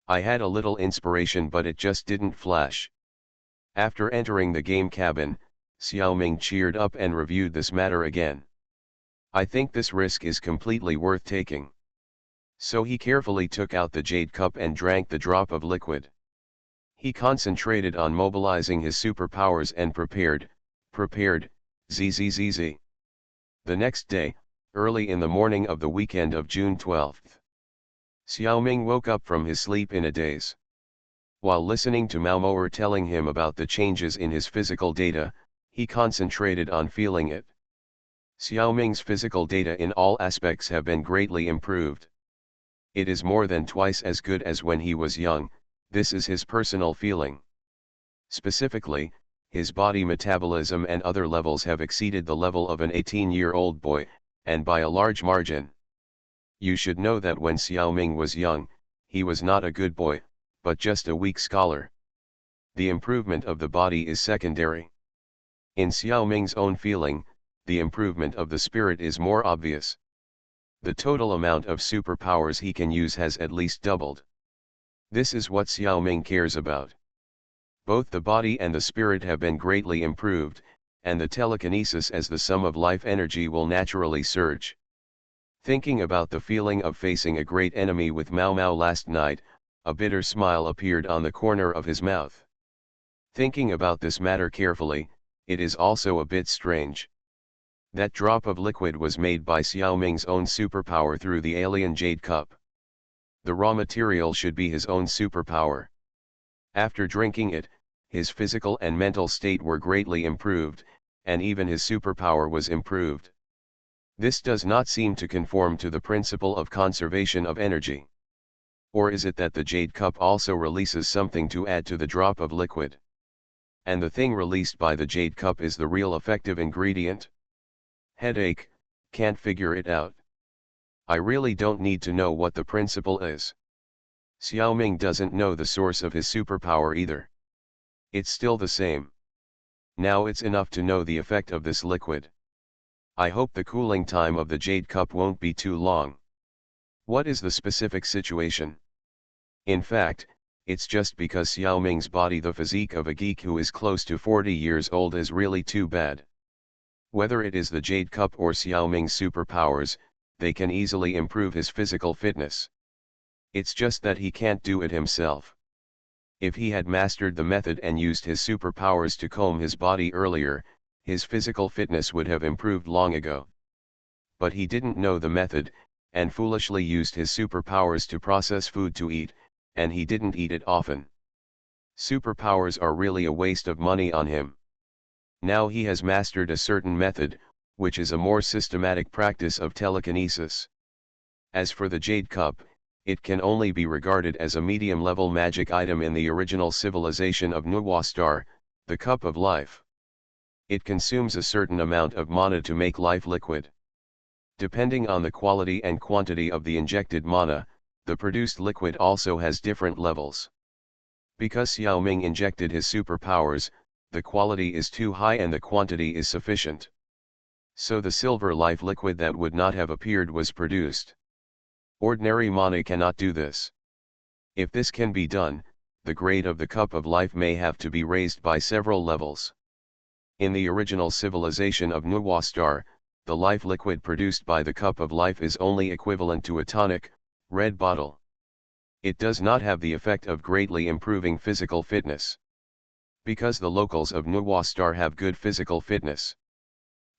Speaker 1: I had a little inspiration, but it just didn't flash. After entering the game cabin, Xiaoming cheered up and reviewed this matter again. I think this risk is completely worth taking. So he carefully took out the jade cup and drank the drop of liquid. He concentrated on mobilizing his superpowers and prepared, zzz. The next day, early in the morning of the weekend of June 12th, Xiaoming woke up from his sleep in a daze. While listening to Maomoer telling him about the changes in his physical data, he concentrated on feeling it. Xiaoming's physical data in all aspects have been greatly improved. It is more than twice as good as when he was young. This is his personal feeling. Specifically, his body metabolism and other levels have exceeded the level of an 18-year-old boy, and by a large margin. You should know that when Xiaoming was young, he was not a good boy, but just a weak scholar. The improvement of the body is secondary. In Xiaoming's own feeling, the improvement of the spirit is more obvious. The total amount of superpowers he can use has at least doubled. This is what Xiaoming cares about. Both the body and the spirit have been greatly improved, and the telekinesis as the sum of life energy will naturally surge. Thinking about the feeling of facing a great enemy with Mao Mao last night, a bitter smile appeared on the corner of his mouth. Thinking about this matter carefully, it is also a bit strange. That drop of liquid was made by Xiaoming's own superpower through the alien jade cup. The raw material should be his own superpower. After drinking it, his physical and mental state were greatly improved, and even his superpower was improved. This does not seem to conform to the principle of conservation of energy. Or is it that the jade cup also releases something to add to the drop of liquid? And the thing released by the jade cup is the real effective ingredient? Headache, can't figure it out. I really don't need to know what the principle is. Xiaoming doesn't know the source of his superpower either. It's still the same. Now it's enough to know the effect of this liquid. I hope the cooling time of the jade cup won't be too long. What is the specific situation? In fact, it's just because Xiaoming's body, the physique of a geek who is close to 40 years old, is really too bad. Whether it is the jade cup or Xiaoming's superpowers, they can easily improve his physical fitness. It's just that he can't do it himself. If he had mastered the method and used his superpowers to comb his body earlier, his physical fitness would have improved long ago. But he didn't know the method, and foolishly used his superpowers to process food to eat, and he didn't eat it often. Superpowers are really a waste of money on him. Now he has mastered a certain method, which is a more systematic practice of telekinesis. As for the jade cup, it can only be regarded as a medium-level magic item in the original civilization of Nuwastar, the cup of life. It consumes a certain amount of mana to make life liquid. Depending on the quality and quantity of the injected mana, the produced liquid also has different levels. Because Xiaoming injected his superpowers, the quality is too high and the quantity is sufficient. So the silver life liquid that would not have appeared was produced. Ordinary mana cannot do this. If this can be done, the grade of the cup of life may have to be raised by several levels. In the original civilization of Nuwastar, the life liquid produced by the cup of life is only equivalent to a tonic, red bottle. It does not have the effect of greatly improving physical fitness. Because the locals of Nuwastar have good physical fitness.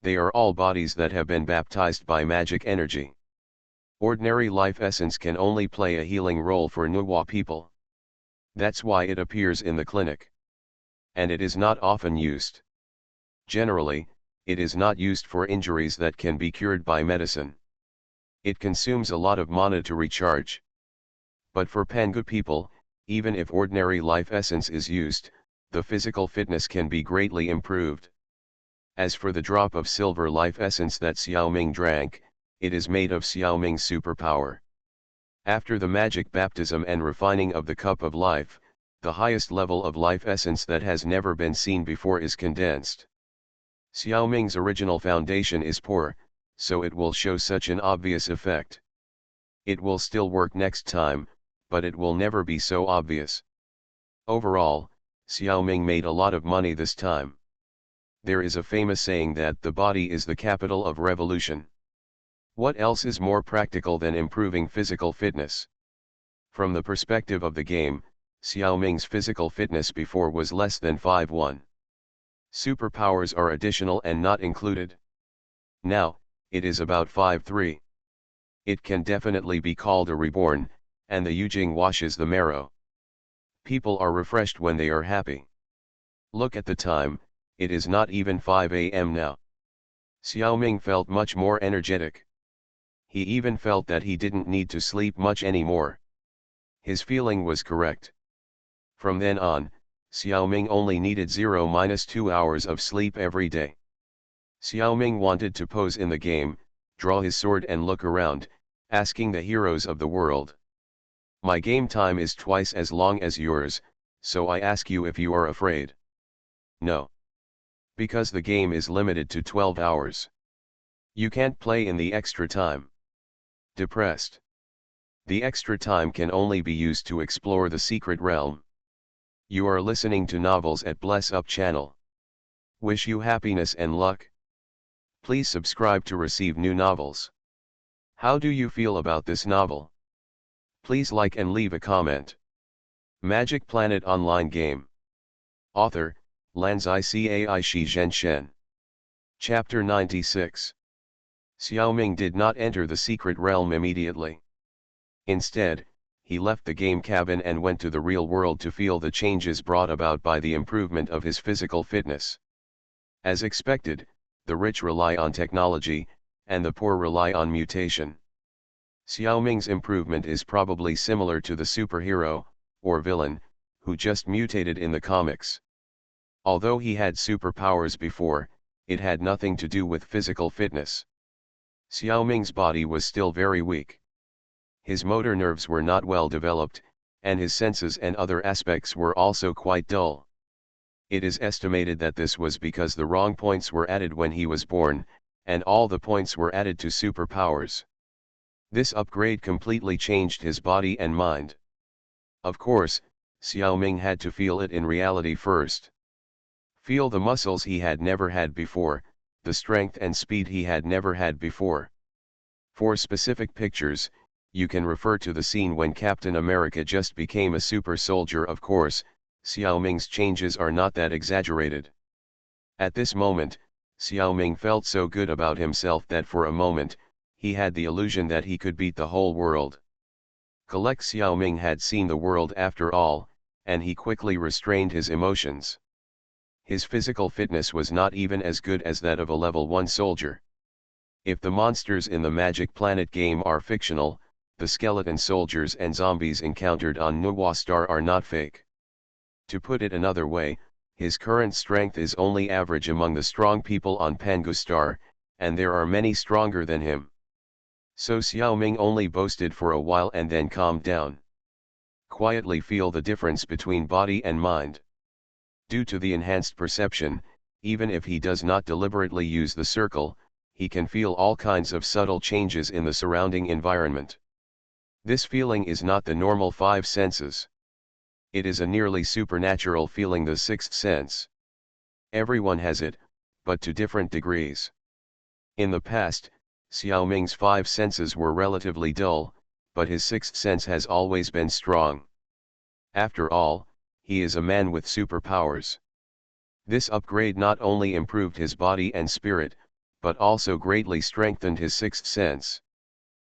Speaker 1: They are all bodies that have been baptized by magic energy. Ordinary life essence can only play a healing role for Nuwa people. That's why it appears in the clinic. And it is not often used. Generally, it is not used for injuries that can be cured by medicine. It consumes a lot of mana to recharge. But for Pangu people, even if ordinary life essence is used, the physical fitness can be greatly improved. As for the drop of silver life essence that Xiaoming drank, it is made of Xiaoming's superpower. After the magic baptism and refining of the cup of life, the highest level of life essence that has never been seen before is condensed. Xiaoming's original foundation is poor, so it will show such an obvious effect. It will still work next time, but it will never be so obvious. Overall, Xiaoming made a lot of money this time. There is a famous saying that the body is the capital of revolution. What else is more practical than improving physical fitness? From the perspective of the game, Xiaoming's physical fitness before was less than 5-1. Superpowers are additional and not included. Now, it is about 5-3. It can definitely be called a reborn, and the Yujing washes the marrow. People are refreshed when they are happy. Look at the time, it is not even 5 a.m. now. Xiaoming felt much more energetic. He even felt that he didn't need to sleep much anymore. His feeling was correct. From then on, Xiaoming only needed 0-2 hours of sleep every day. Xiaoming wanted to pose in the game, draw his sword and look around, asking the heroes of the world. My game time is twice as long as yours, so I ask you if you are afraid. No. Because the game is limited to 12 hours. You can't play in the extra time. Depressed. The extra time can only be used to explore the secret realm. You are listening to novels at Bless Up channel. Wish you happiness and luck. Please subscribe to receive new novels. How do you feel about this novel? Please like and leave a comment. Magic Planet Online Game. Author, Lanzai Cai Shi Zhen Shen. Chapter 96. Xiaoming did not enter the secret realm immediately. Instead, he left the game cabin and went to the real world to feel the changes brought about by the improvement of his physical fitness. As expected, the rich rely on technology, and the poor rely on mutation. Xiaoming's improvement is probably similar to the superhero, or villain, who just mutated in the comics. Although he had superpowers before, it had nothing to do with physical fitness. Xiaoming's body was still very weak. His motor nerves were not well developed, and his senses and other aspects were also quite dull. It is estimated that this was because the wrong points were added when he was born, and all the points were added to superpowers. This upgrade completely changed his body and mind. Of course, Xiaoming had to feel it in reality first. Feel the muscles he had never had before, the strength and speed he had never had before. For specific pictures, you can refer to the scene when Captain America just became a super soldier. Of course, Xiaoming's changes are not that exaggerated. At this moment, Xiaoming felt so good about himself that for a moment, he had the illusion that he could beat the whole world. Collect Xiaoming had seen the world after all, and he quickly restrained his emotions. His physical fitness was not even as good as that of a level 1 soldier. If the monsters in the Magic Planet game are fictional, the skeleton soldiers and zombies encountered on Nuwa Star are not fake. To put it another way, his current strength is only average among the strong people on Pangu Star, and there are many stronger than him. So Xiaoming only boasted for a while and then calmed down. Quietly feel the difference between body and mind. Due to the enhanced perception, even if he does not deliberately use the circle, he can feel all kinds of subtle changes in the surrounding environment. This feeling is not the normal 5 senses. It is a nearly supernatural feeling, the 6th sense. Everyone has it, but to different degrees. In the past, Xiaoming's 5 senses were relatively dull, but his 6th sense has always been strong. After all, he is a man with superpowers. This upgrade not only improved his body and spirit, but also greatly strengthened his 6th sense.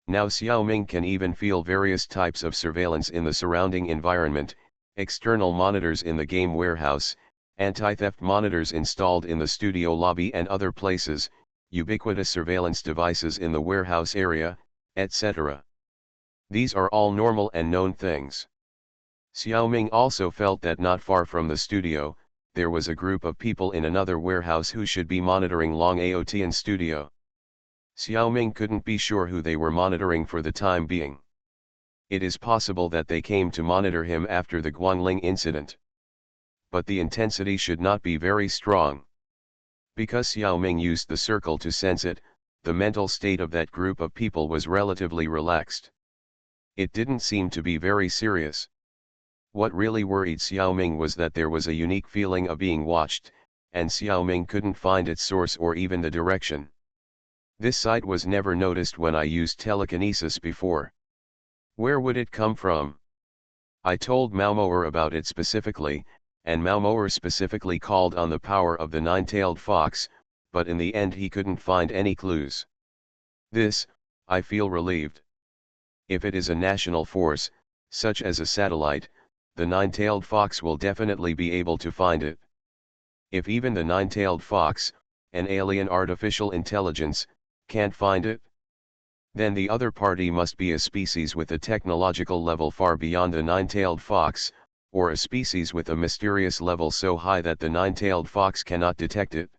Speaker 1: Now Xiaoming can even feel various types of surveillance in the surrounding environment, external monitors in the game warehouse, anti-theft monitors installed in the studio lobby and other places, ubiquitous surveillance devices in the warehouse area, etc. These are all normal and known things. Xiaoming also felt that not far from the studio, there was a group of people in another warehouse who should be monitoring Long Aotian studio. Xiaoming couldn't be sure who they were monitoring for the time being. It is possible that they came to monitor him after the Guangling incident. But the intensity should not be very strong. Because Xiaoming used the circle to sense it, the mental state of that group of people was relatively relaxed. It didn't seem to be very serious. What really worried Xiaoming was that there was a unique feeling of being watched, and Xiaoming couldn't find its source or even the direction. This sight was never noticed when I used telekinesis before. Where would it come from? I told Malmoer about it specifically, and Malmoer specifically called on the power of the nine-tailed fox, but in the end he couldn't find any clues. This, I feel relieved. If it is a national force, such as a satellite, the nine-tailed fox will definitely be able to find it. If even the nine-tailed fox, an alien artificial intelligence, can't find it, then the other party must be a species with a technological level far beyond the nine-tailed fox, or a species with a mysterious level so high that the nine-tailed fox cannot detect it.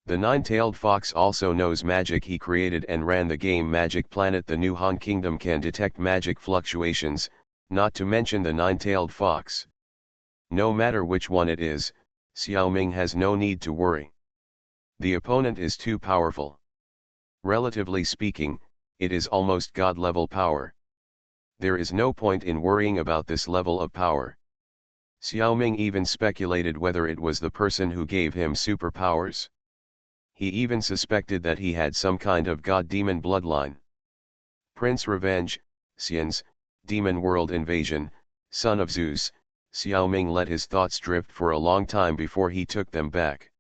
Speaker 1: The nine-tailed fox also knows magic. He created and ran the game Magic Planet. The New Han Kingdom can detect magic fluctuations, not to mention the nine-tailed fox. No matter which one it is, Xiaoming has no need to worry. The opponent is too powerful. Relatively speaking, it is almost God-level power. There is no point in worrying about this level of power. Xiaoming even speculated whether it was the person who gave him superpowers. He even suspected that he had some kind of god-demon bloodline. Prince Revenge, Xian's, Demon World Invasion, son of Zeus, Xiaoming let his thoughts drift for a long time before he took them back.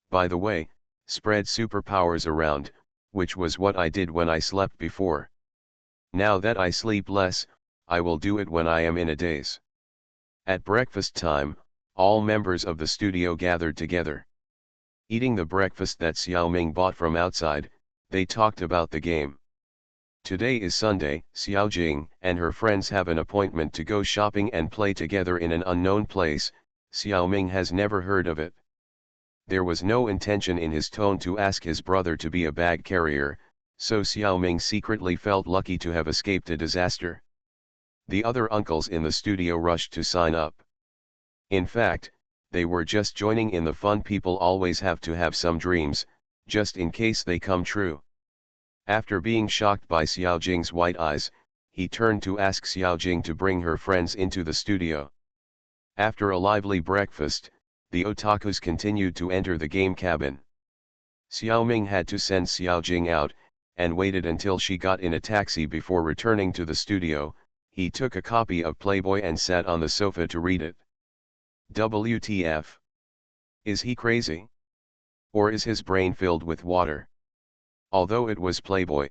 Speaker 1: By the way, spread superpowers around, which was what I did when I slept before. Now that I sleep less, I will do it when I am in a daze. At breakfast time, all members of the studio gathered together. Eating the breakfast that Xiaoming bought from outside, they talked about the game. Today is Sunday. Xiaojing and her friends have an appointment to go shopping and play together in an unknown place. Xiaoming has never heard of it. There was no intention in his tone to ask his brother to be a bag carrier, so Xiaoming secretly felt lucky to have escaped a disaster. The other uncles in the studio rushed to sign up. In fact, they were just joining in the fun. People always have to have some dreams, just in case they come true. After being shocked by Xiaojing's white eyes, he turned to ask Xiaojing to bring her friends into the studio. After a lively breakfast, the otakus continued to enter the game cabin. Xiaoming had to send Xiaojing out, and waited until she got in a taxi before returning to the studio. He took a copy of Playboy and sat on the sofa to read it. WTF? Is he crazy? Or is his brain filled with water? Although it was Playboy.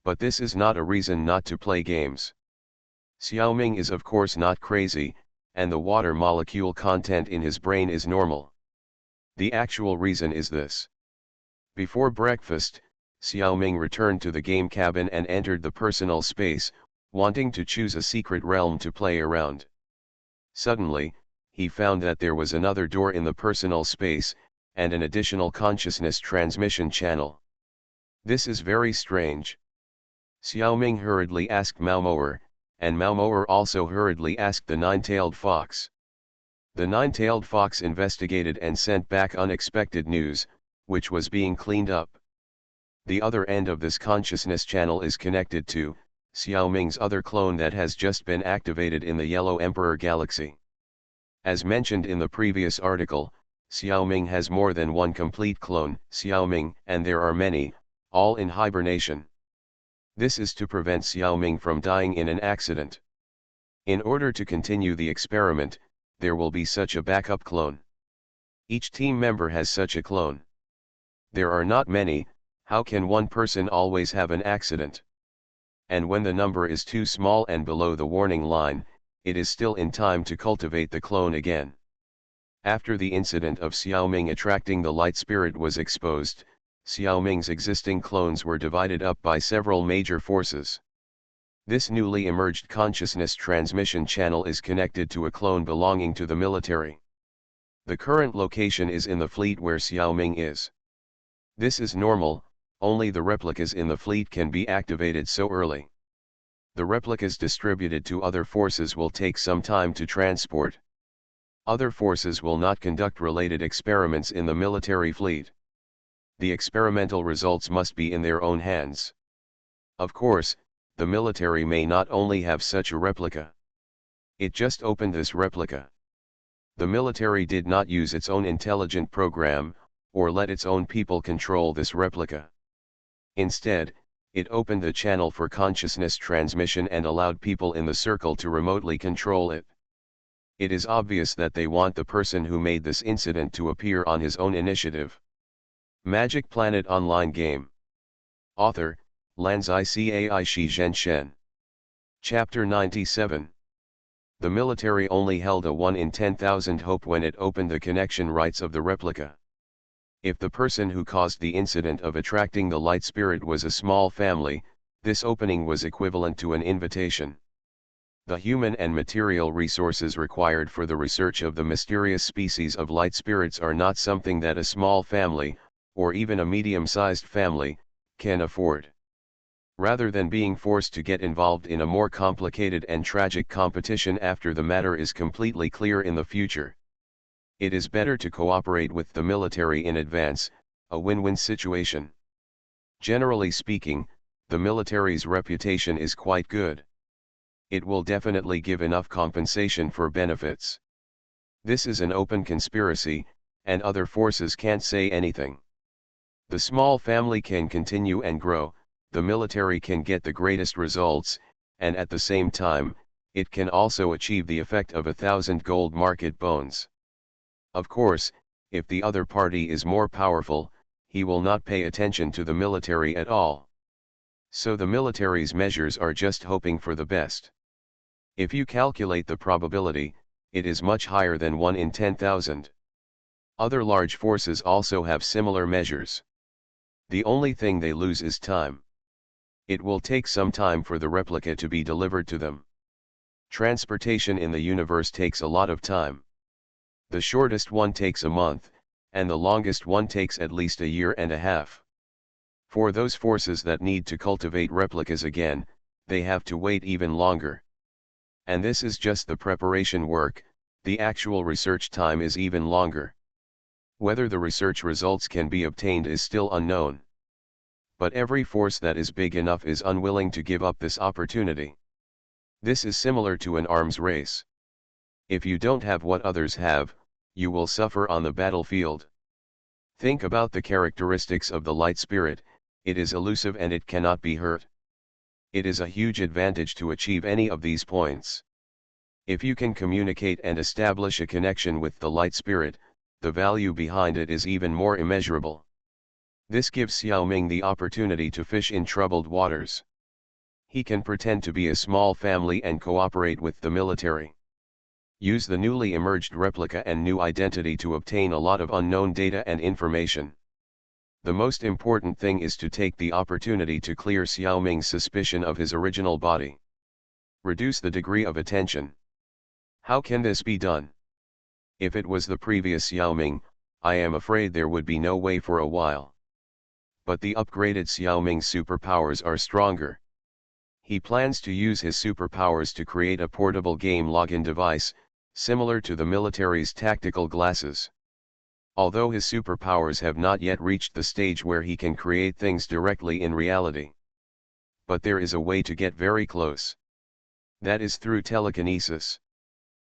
Speaker 1: But this is not a reason not to play games. Xiaoming is of course not crazy, and the water molecule content in his brain is normal. The actual reason is this. Before breakfast, Xiaoming returned to the game cabin and entered the personal space, wanting to choose a secret realm to play around. Suddenly, he found that there was another door in the personal space, and an additional consciousness transmission channel. This is very strange. Xiaoming hurriedly asked Malmoer, and Malmoer also hurriedly asked the nine-tailed fox. The nine-tailed fox investigated and sent back unexpected news, which was being cleaned up. The other end of this consciousness channel is connected to Xiaoming's other clone that has just been activated in the Yellow Emperor Galaxy. As mentioned in the previous article, Xiaoming has more than one complete clone, Xiaoming, and there are many, all in hibernation. This is to prevent Xiaoming from dying in an accident. In order to continue the experiment, there will be such a backup clone. Each team member has such a clone. There are not many. How can one person always have an accident? and when the number is too small and below the warning line, it is still in time to cultivate the clone again. After the incident of Xiaoming attracting the light spirit was exposed, Xiaoming's existing clones were divided up by several major forces. This newly emerged consciousness transmission channel is connected to a clone belonging to the military. The current location is in the fleet where Xiaoming is. This is normal, only the replicas in the fleet can be activated so early. The replicas distributed to other forces will take some time to transport. Other forces will not conduct related experiments in the military fleet. The experimental results must be in their own hands. Of course, the military may not only have such a replica. It just opened this replica. The military did not use its own intelligent program, or let its own people control this replica. Instead, it opened the channel for consciousness transmission and allowed people in the circle to remotely control it. It is obvious that they want the person who made this incident to appear on his own initiative. Magic Planet Online Game. Author, Lanzai Shi Zhenshen. Chapter 97. The military only held a 1 in 10,000 hope when it opened the connection rights of the replica. If the person who caused the incident of attracting the light spirit was a small family, this opening was equivalent to an invitation. The human and material resources required for the research of the mysterious species of light spirits are not something that a small family, or even a medium-sized family, can afford. Rather than being forced to get involved in a more complicated and tragic competition after the matter is completely clear in the future, it is better to cooperate with the military in advance, a win-win situation. Generally speaking, the military's reputation is quite good. It will definitely give enough compensation for benefits. This is an open conspiracy, and other forces can't say anything. The small family can continue and grow, the military can get the greatest results, and at the same time, it can also achieve the effect of 1,000 gold market bones. Of course, if the other party is more powerful, he will not pay attention to the military at all. So the military's measures are just hoping for the best. If you calculate the probability, it is much higher than 1 in 10,000. Other large forces also have similar measures. The only thing they lose is time. It will take some time for the replica to be delivered to them. Transportation in the universe takes a lot of time. The shortest one takes a month, and the longest one takes at least a year and a half. For those forces that need to cultivate replicas again, they have to wait even longer. And this is just the preparation work, the actual research time is even longer. Whether the research results can be obtained is still unknown. But every force that is big enough is unwilling to give up this opportunity. This is similar to an arms race. If you don't have what others have, you will suffer on the battlefield. Think about the characteristics of the light spirit, it is elusive and it cannot be hurt. It is a huge advantage to achieve any of these points. If you can communicate and establish a connection with the light spirit, the value behind it is even more immeasurable. This gives Xiaoming the opportunity to fish in troubled waters. He can pretend to be a small family and cooperate with the military. Use the newly emerged replica and new identity to obtain a lot of unknown data and information. The most important thing is to take the opportunity to clear Xiaoming's suspicion of his original body. Reduce the degree of attention. How can this be done? If it was the previous Xiaoming, I am afraid there would be no way for a while. But the upgraded Xiaoming's superpowers are stronger. He plans to use his superpowers to create a portable game login device, similar to the military's tactical glasses. Although his superpowers have not yet reached the stage where he can create things directly in reality. But there is a way to get very close. That is through telekinesis.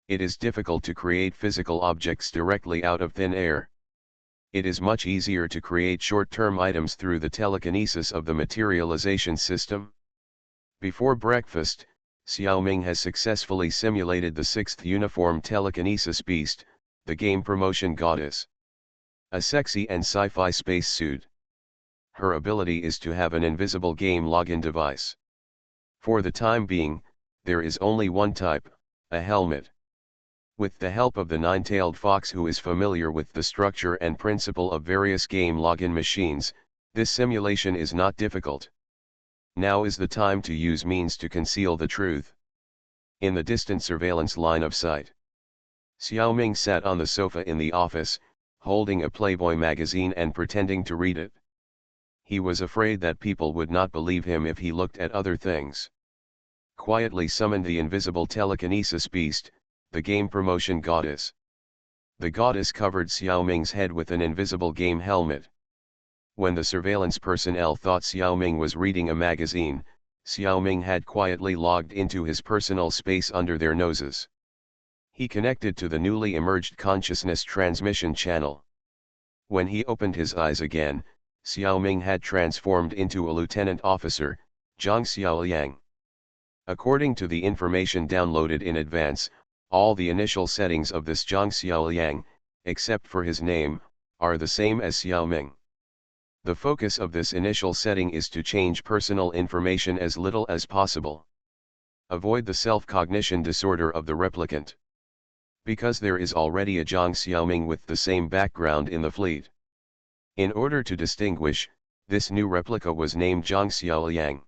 Speaker 1: It is difficult to create physical objects directly out of thin air. It is much easier to create short-term items through the telekinesis of the materialization system. Before breakfast, Xiaoming has successfully simulated the 6th uniform telekinesis beast, the game promotion goddess. A sexy and sci-fi spacesuit. Her ability is to have an invisible game login device. For the time being, there is only one type, a helmet. With the help of the nine-tailed fox who is familiar with the structure and principle of various game login machines, this simulation is not difficult. Now is the time to use means to conceal the truth. In the distant surveillance line of sight, Xiaoming sat on the sofa in the office, holding a Playboy magazine and pretending to read it. He was afraid that people would not believe him if he looked at other things. Quietly summoned the invisible telekinesis beast, the game promotion goddess. The goddess covered Xiaoming's head with an invisible game helmet. When the surveillance personnel thought Xiaoming was reading a magazine, Xiaoming had quietly logged into his personal space under their noses. He connected to the newly emerged consciousness transmission channel. When he opened his eyes again, Xiaoming had transformed into a lieutenant officer, Zhang Xiaoliang. According to the information downloaded in advance, all the initial settings of this Zhang Xiaoliang, except for his name, are the same as Xiaoming. The focus of this initial setting is to change personal information as little as possible. Avoid the self-cognition disorder of the replicant. Because there is already a Zhang Xiaoming with the same background in the fleet. In order to distinguish, this new replica was named Zhang Xiaoliang.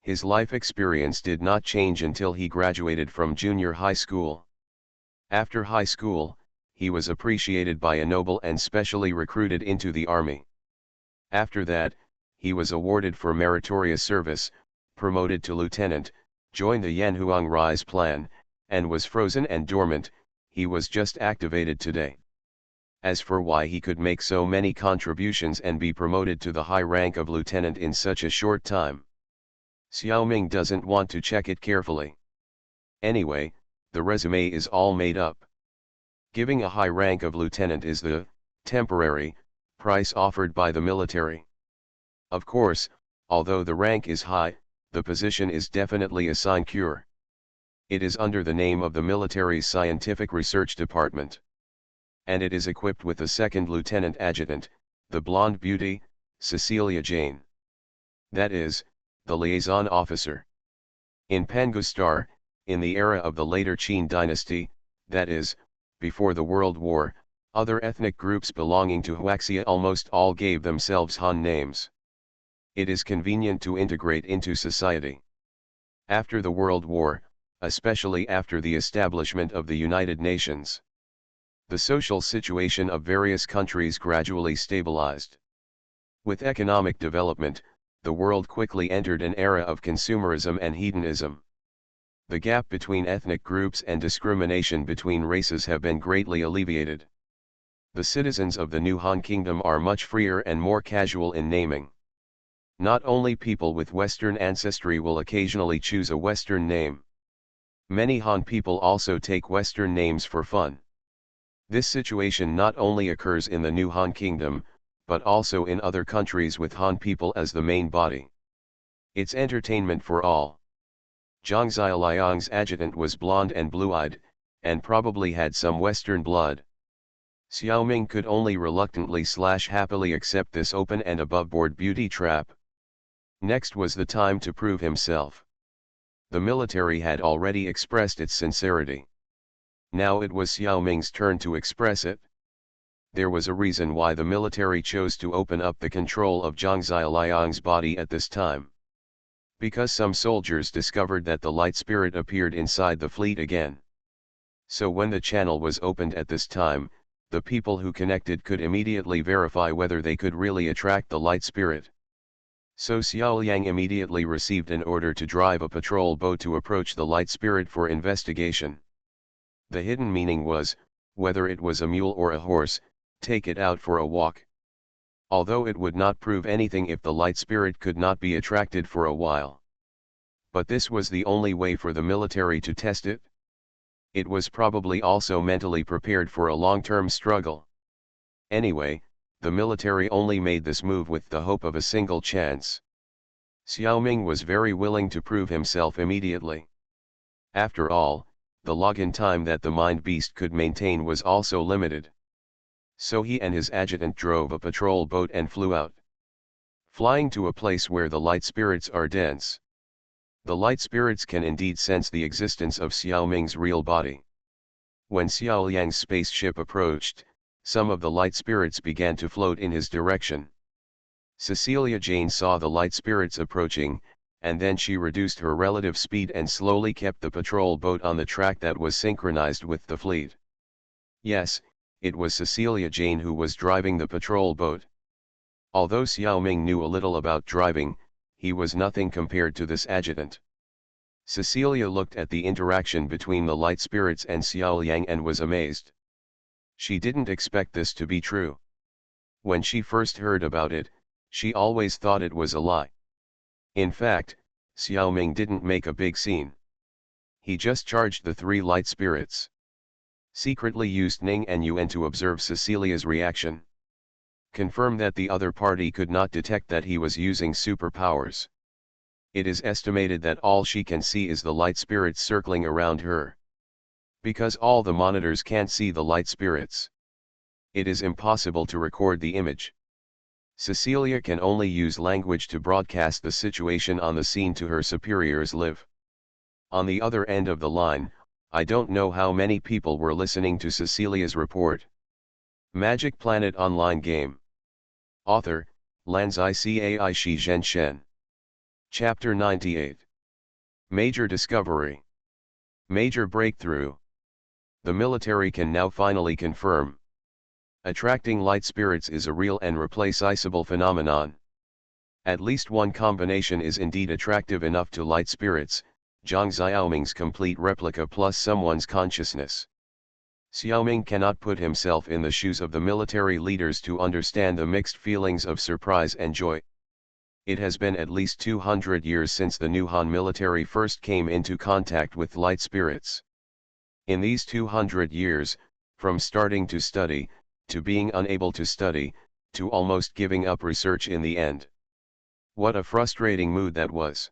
Speaker 1: His life experience did not change until he graduated from junior high school. After high school, he was appreciated by a noble and specially recruited into the army. After that, he was awarded for meritorious service, promoted to lieutenant, joined the Yanhuang Rise plan, and was frozen and dormant. He was just activated today. As for why he could make so many contributions and be promoted to the high rank of lieutenant in such a short time, Xiaoming doesn't want to check it carefully. Anyway, the resume is all made up. Giving a high rank of lieutenant is the temporary price offered by the military. Of course, although the rank is high, the position is definitely a sinecure. It is under the name of the military's Scientific Research Department. And it is equipped with a second lieutenant adjutant, the blonde beauty, Cecilia Jane. That is, the liaison officer. In Pangustar, in the era of the later Qin dynasty, that is, before the World War, other ethnic groups belonging to Huaxia almost all gave themselves Han names. It is convenient to integrate into society. After the World War, especially after the establishment of the United Nations, the social situation of various countries gradually stabilized. With economic development, the world quickly entered an era of consumerism and hedonism. The gap between ethnic groups and discrimination between races have been greatly alleviated. The citizens of the new Han Kingdom are much freer and more casual in naming. Not only people with Western ancestry will occasionally choose a Western name. Many Han people also take Western names for fun. This situation not only occurs in the new Han Kingdom, but also in other countries with Han people as the main body. It's entertainment for all. Zhang Xiaoliang's adjutant was blonde and blue-eyed, and probably had some Western blood. Xiaoming could only reluctantly/happily accept this open and above-board beauty trap. Next was the time to prove himself. The military had already expressed its sincerity. Now it was Xiaoming's turn to express it. There was a reason why the military chose to open up the control of Zhang Xiaoliang's body at this time. Because some soldiers discovered that the light spirit appeared inside the fleet again. So when the channel was opened at this time, the people who connected could immediately verify whether they could really attract the light spirit. So Xiaoliang immediately received an order to drive a patrol boat to approach the light spirit for investigation. The hidden meaning was, whether it was a mule or a horse, take it out for a walk. Although it would not prove anything if the light spirit could not be attracted for a while. But this was the only way for the military to test it. It was probably also mentally prepared for a long-term struggle. Anyway, the military only made this move with the hope of a single chance. Xiaoming was very willing to prove himself immediately. After all, the login time that the mind beast could maintain was also limited. So he and his adjutant drove a patrol boat and flew out. Flying to a place where the light spirits are dense. The light spirits can indeed sense the existence of Xiao Ming's real body. When Xiao Liang's spaceship approached, some of the light spirits began to float in his direction. Cecilia Jane saw the light spirits approaching, and then she reduced her relative speed and slowly kept the patrol boat on the track that was synchronized with the fleet. Yes, it was Cecilia Jane who was driving the patrol boat. Although Xiao Ming knew a little about driving, he was nothing compared to this adjutant. Cecilia looked at the interaction between the light spirits and Xiao Liang and was amazed. She didn't expect this to be true. When she first heard about it, she always thought it was a lie. In fact, Xiao Ming didn't make a big scene. He just charged the three light spirits. Secretly used Ning and Yuan to observe Cecilia's reaction. Confirm that the other party could not detect that he was using superpowers. It is estimated that all she can see is the light spirits circling around her. Because all the monitors can't see the light spirits, it is impossible to record the image. Cecilia can only use language to broadcast the situation on the scene to her superiors live. On the other end of the line, I don't know how many people were listening to Cecilia's report. Magic Planet Online Game. Author, Lanzai Cai Shi Zhen Shen. Chapter 98. Major Discovery. Major Breakthrough. The military can now finally confirm. Attracting light spirits is a real and replaceable phenomenon. At least one combination is indeed attractive enough to light spirits, Zhang Xiaoming's complete replica plus someone's consciousness. Xiaoming cannot put himself in the shoes of the military leaders to understand the mixed feelings of surprise and joy. It has been at least 200 years since the new Han military first came into contact with light spirits. In these 200 years, from starting to study, to being unable to study, to almost giving up research in the end. What a frustrating mood that was.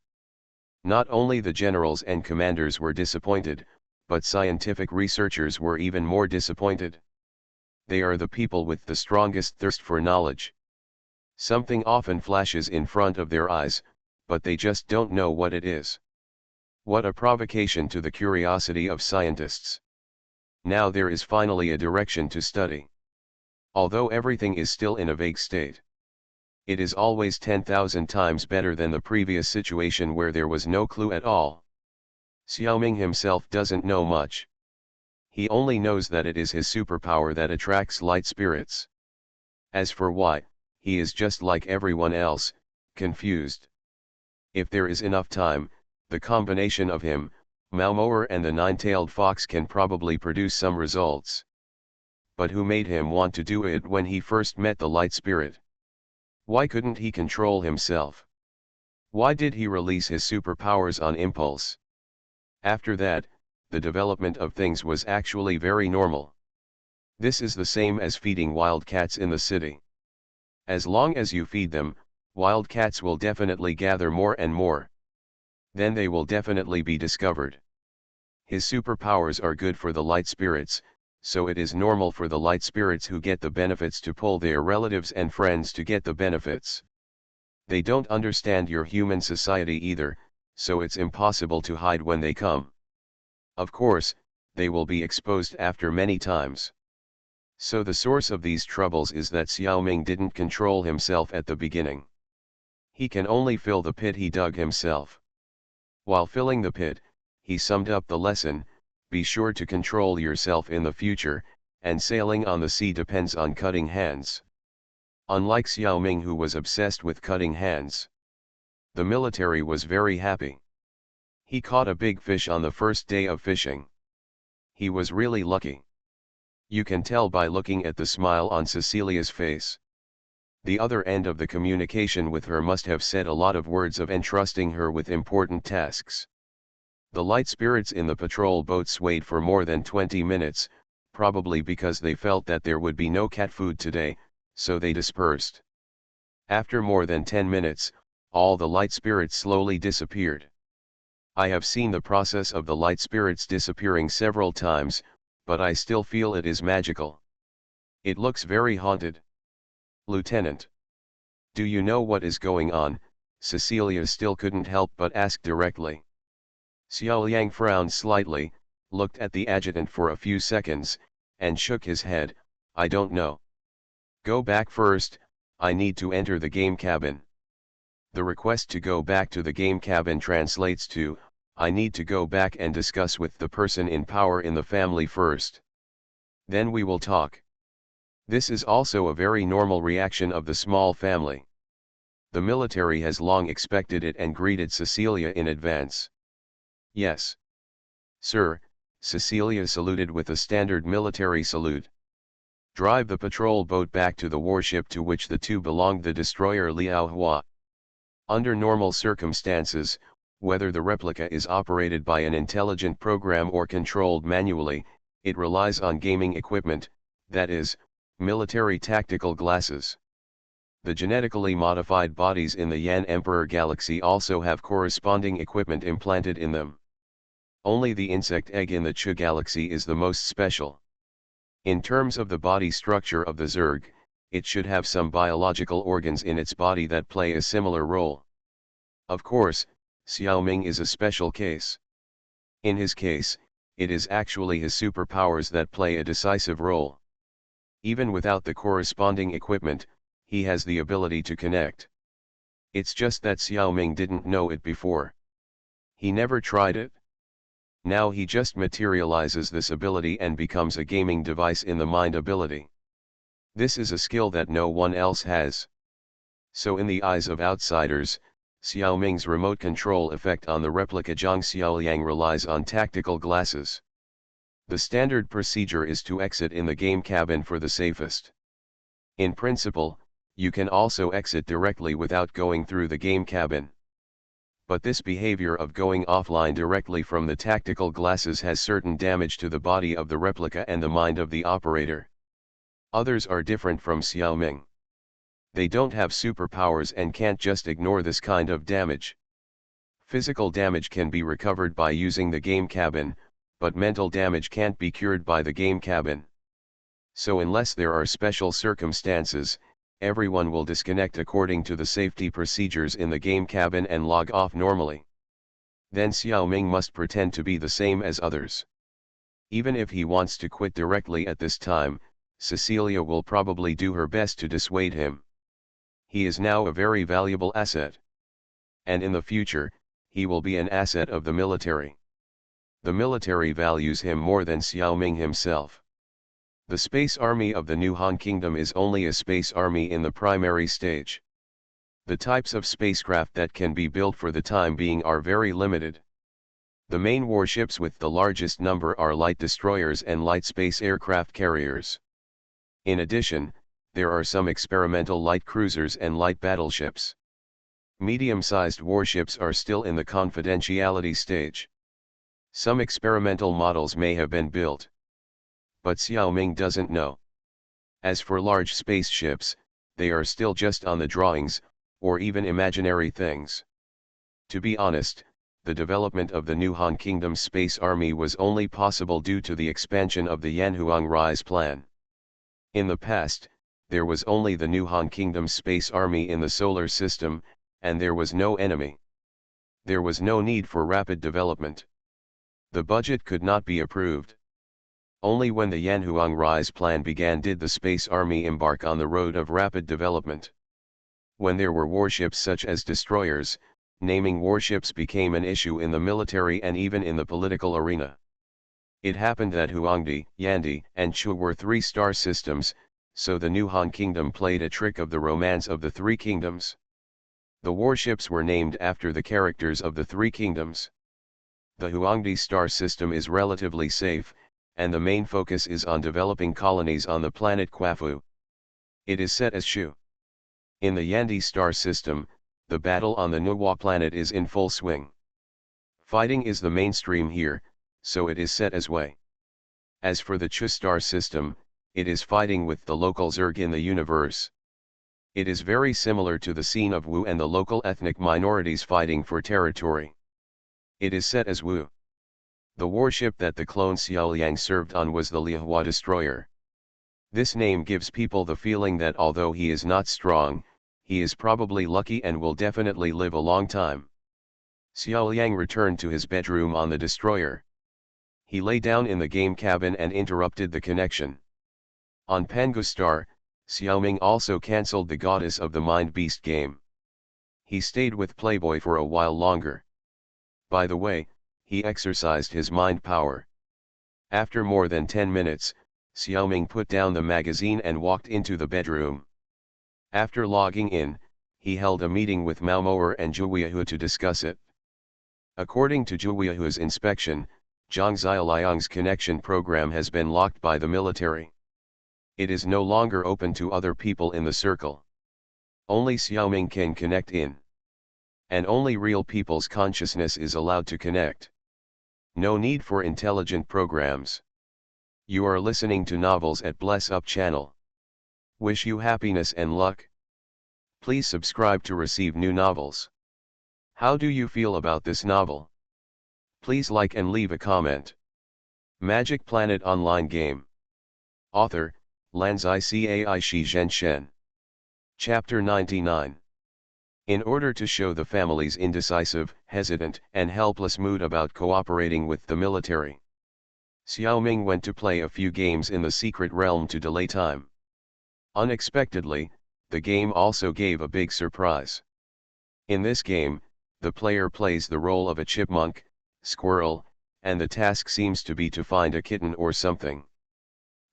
Speaker 1: Not only the generals and commanders were disappointed, but scientific researchers were even more disappointed. They are the people with the strongest thirst for knowledge. Something often flashes in front of their eyes, but they just don't know what it is. What a provocation to the curiosity of scientists. Now there is finally a direction to study. Although everything is still in a vague state, it is always 10,000 times better than the previous situation where there was no clue at all. Xiaoming himself doesn't know much. He only knows that it is his superpower that attracts light spirits. As for why, he is just like everyone else, confused. If there is enough time, the combination of him, Malmoer and the nine-tailed fox can probably produce some results. But who made him want to do it when he first met the light spirit? Why couldn't he control himself? Why did he release his superpowers on impulse? After that, the development of things was actually very normal. This is the same as feeding wild cats in the city. As long as you feed them, wild cats will definitely gather more and more. Then they will definitely be discovered. His superpowers are good for the light spirits, so it is normal for the light spirits who get the benefits to pull their relatives and friends to get the benefits. They don't understand your human society either, so it's impossible to hide when they come. Of course, they will be exposed after many times. So the source of these troubles is that Xiaoming didn't control himself at the beginning. He can only fill the pit he dug himself. While filling the pit, he summed up the lesson: be sure to control yourself in the future, and sailing on the sea depends on cutting hands. Unlike Xiaoming, who was obsessed with cutting hands, the military was very happy. He caught a big fish on the first day of fishing. He was really lucky. You can tell by looking at the smile on Cecilia's face. The other end of the communication with her must have said a lot of words of entrusting her with important tasks. The light spirits in the patrol boat swayed for more than 20 minutes, probably because they felt that there would be no cat food today, so they dispersed. After more than 10 minutes, all the light spirits slowly disappeared. I have seen the process of the light spirits disappearing several times, but I still feel it is magical. It looks very haunted. Lieutenant, do you know what is going on? Cecilia still couldn't help but ask directly. Xiao Yang frowned slightly, looked at the adjutant for a few seconds, and shook his head. I don't know. Go back first, I need to enter the game cabin. The request to go back to the game cabin translates to, I need to go back and discuss with the person in power in the family first. Then we will talk. This is also a very normal reaction of the small family. The military has long expected it and greeted Cecilia in advance. Yes. Sir, Cecilia saluted with a standard military salute. Drive the patrol boat back to the warship to which the two belonged, the destroyer Liao Hua. Under normal circumstances, whether the replica is operated by an intelligent program or controlled manually, it relies on gaming equipment, that is, military tactical glasses. The genetically modified bodies in the Yan Emperor Galaxy also have corresponding equipment implanted in them. Only the insect egg in the Chu Galaxy is the most special. In terms of the body structure of the Zerg, it should have some biological organs in its body that play a similar role. Of course, Xiaoming is a special case. In his case, it is actually his superpowers that play a decisive role. Even without the corresponding equipment, he has the ability to connect. It's just that Xiaoming didn't know it before. He never tried it. Now he just materializes this ability and becomes a gaming device in the mind ability. This is a skill that no one else has. So in the eyes of outsiders, Xiaoming's remote control effect on the replica Zhang Xiaoliang relies on tactical glasses. The standard procedure is to exit in the game cabin for the safest. In principle, you can also exit directly without going through the game cabin. But this behavior of going offline directly from the tactical glasses has certain damage to the body of the replica and the mind of the operator. Others are different from Xiaoming. They don't have superpowers and can't just ignore this kind of damage. Physical damage can be recovered by using the game cabin, but mental damage can't be cured by the game cabin. So unless there are special circumstances, everyone will disconnect according to the safety procedures in the game cabin and log off normally. Then Xiaoming must pretend to be the same as others. Even if he wants to quit directly at this time, Cecilia will probably do her best to dissuade him. He is now a very valuable asset. And in the future, he will be an asset of the military. The military values him more than Xiaoming himself. The space army of the New Han Kingdom is only a space army in the primary stage. The types of spacecraft that can be built for the time being are very limited. The main warships with the largest number are light destroyers and light space aircraft carriers. In addition, there are some experimental light cruisers and light battleships. Medium-sized warships are still in the confidentiality stage. Some experimental models may have been built. But Xiaoming doesn't know. As for large spaceships, they are still just on the drawings, or even imaginary things. To be honest, the development of the New Han Kingdom Space Army was only possible due to the expansion of the Yanhuang Rise plan. In the past, there was only the New Han Kingdom Space Army in the solar system, and there was no enemy. There was no need for rapid development. The budget could not be approved. Only when the Yanhuang Rise plan began did the Space Army embark on the road of rapid development. When there were warships such as destroyers, naming warships became an issue in the military and even in the political arena. It happened that Huangdi, Yandi, and Chu were three-star systems, so the New Han Kingdom played a trick of the romance of the three kingdoms. The warships were named after the characters of the three kingdoms. The Huangdi star system is relatively safe, and the main focus is on developing colonies on the planet Quafu. It is set as Shu. In the Yandi star system, the battle on the Nuwa planet is in full swing. Fighting is the mainstream here, so it is set as Wei. As for the Chu star system, it is fighting with the local Zerg in the universe. It is very similar to the scene of Wu and the local ethnic minorities fighting for territory. It is set as Wu. The warship that the clone Xiaoliang served on was the Liahua destroyer. This name gives people the feeling that although he is not strong, he is probably lucky and will definitely live a long time. Xiao Yang returned to his bedroom on the destroyer. He lay down in the game cabin and interrupted the connection. On Pangu Star, Xiaoming also cancelled the Goddess of the Mind Beast game. He stayed with Playboy for a while longer. By the way, he exercised his mind power. After more than 10 minutes, Xiaoming put down the magazine and walked into the bedroom. After logging in, he held a meeting with Mao Moer and Zhu Weihu to discuss it. According to Zhu Weihu's inspection, Zhang Xiaoliang's connection program has been locked by the military. It is no longer open to other people in the circle. Only Xiaoming can connect in. And only real people's consciousness is allowed to connect. No need for intelligent programs. You are listening to Novels at Bless Up channel. Wish you happiness and luck. Please subscribe to receive new novels. How do you feel about this novel? Please like and leave a comment. Magic Planet Online Game. Author, Lanzai Cai Shi Zhen Shen. Chapter 99. In order to show the family's indecisive, hesitant, and helpless mood about cooperating with the military, Xiaoming went to play a few games in the secret realm to delay time. Unexpectedly, the game also gave a big surprise. In this game, the player plays the role of a chipmunk, squirrel, and the task seems to be to find a kitten or something.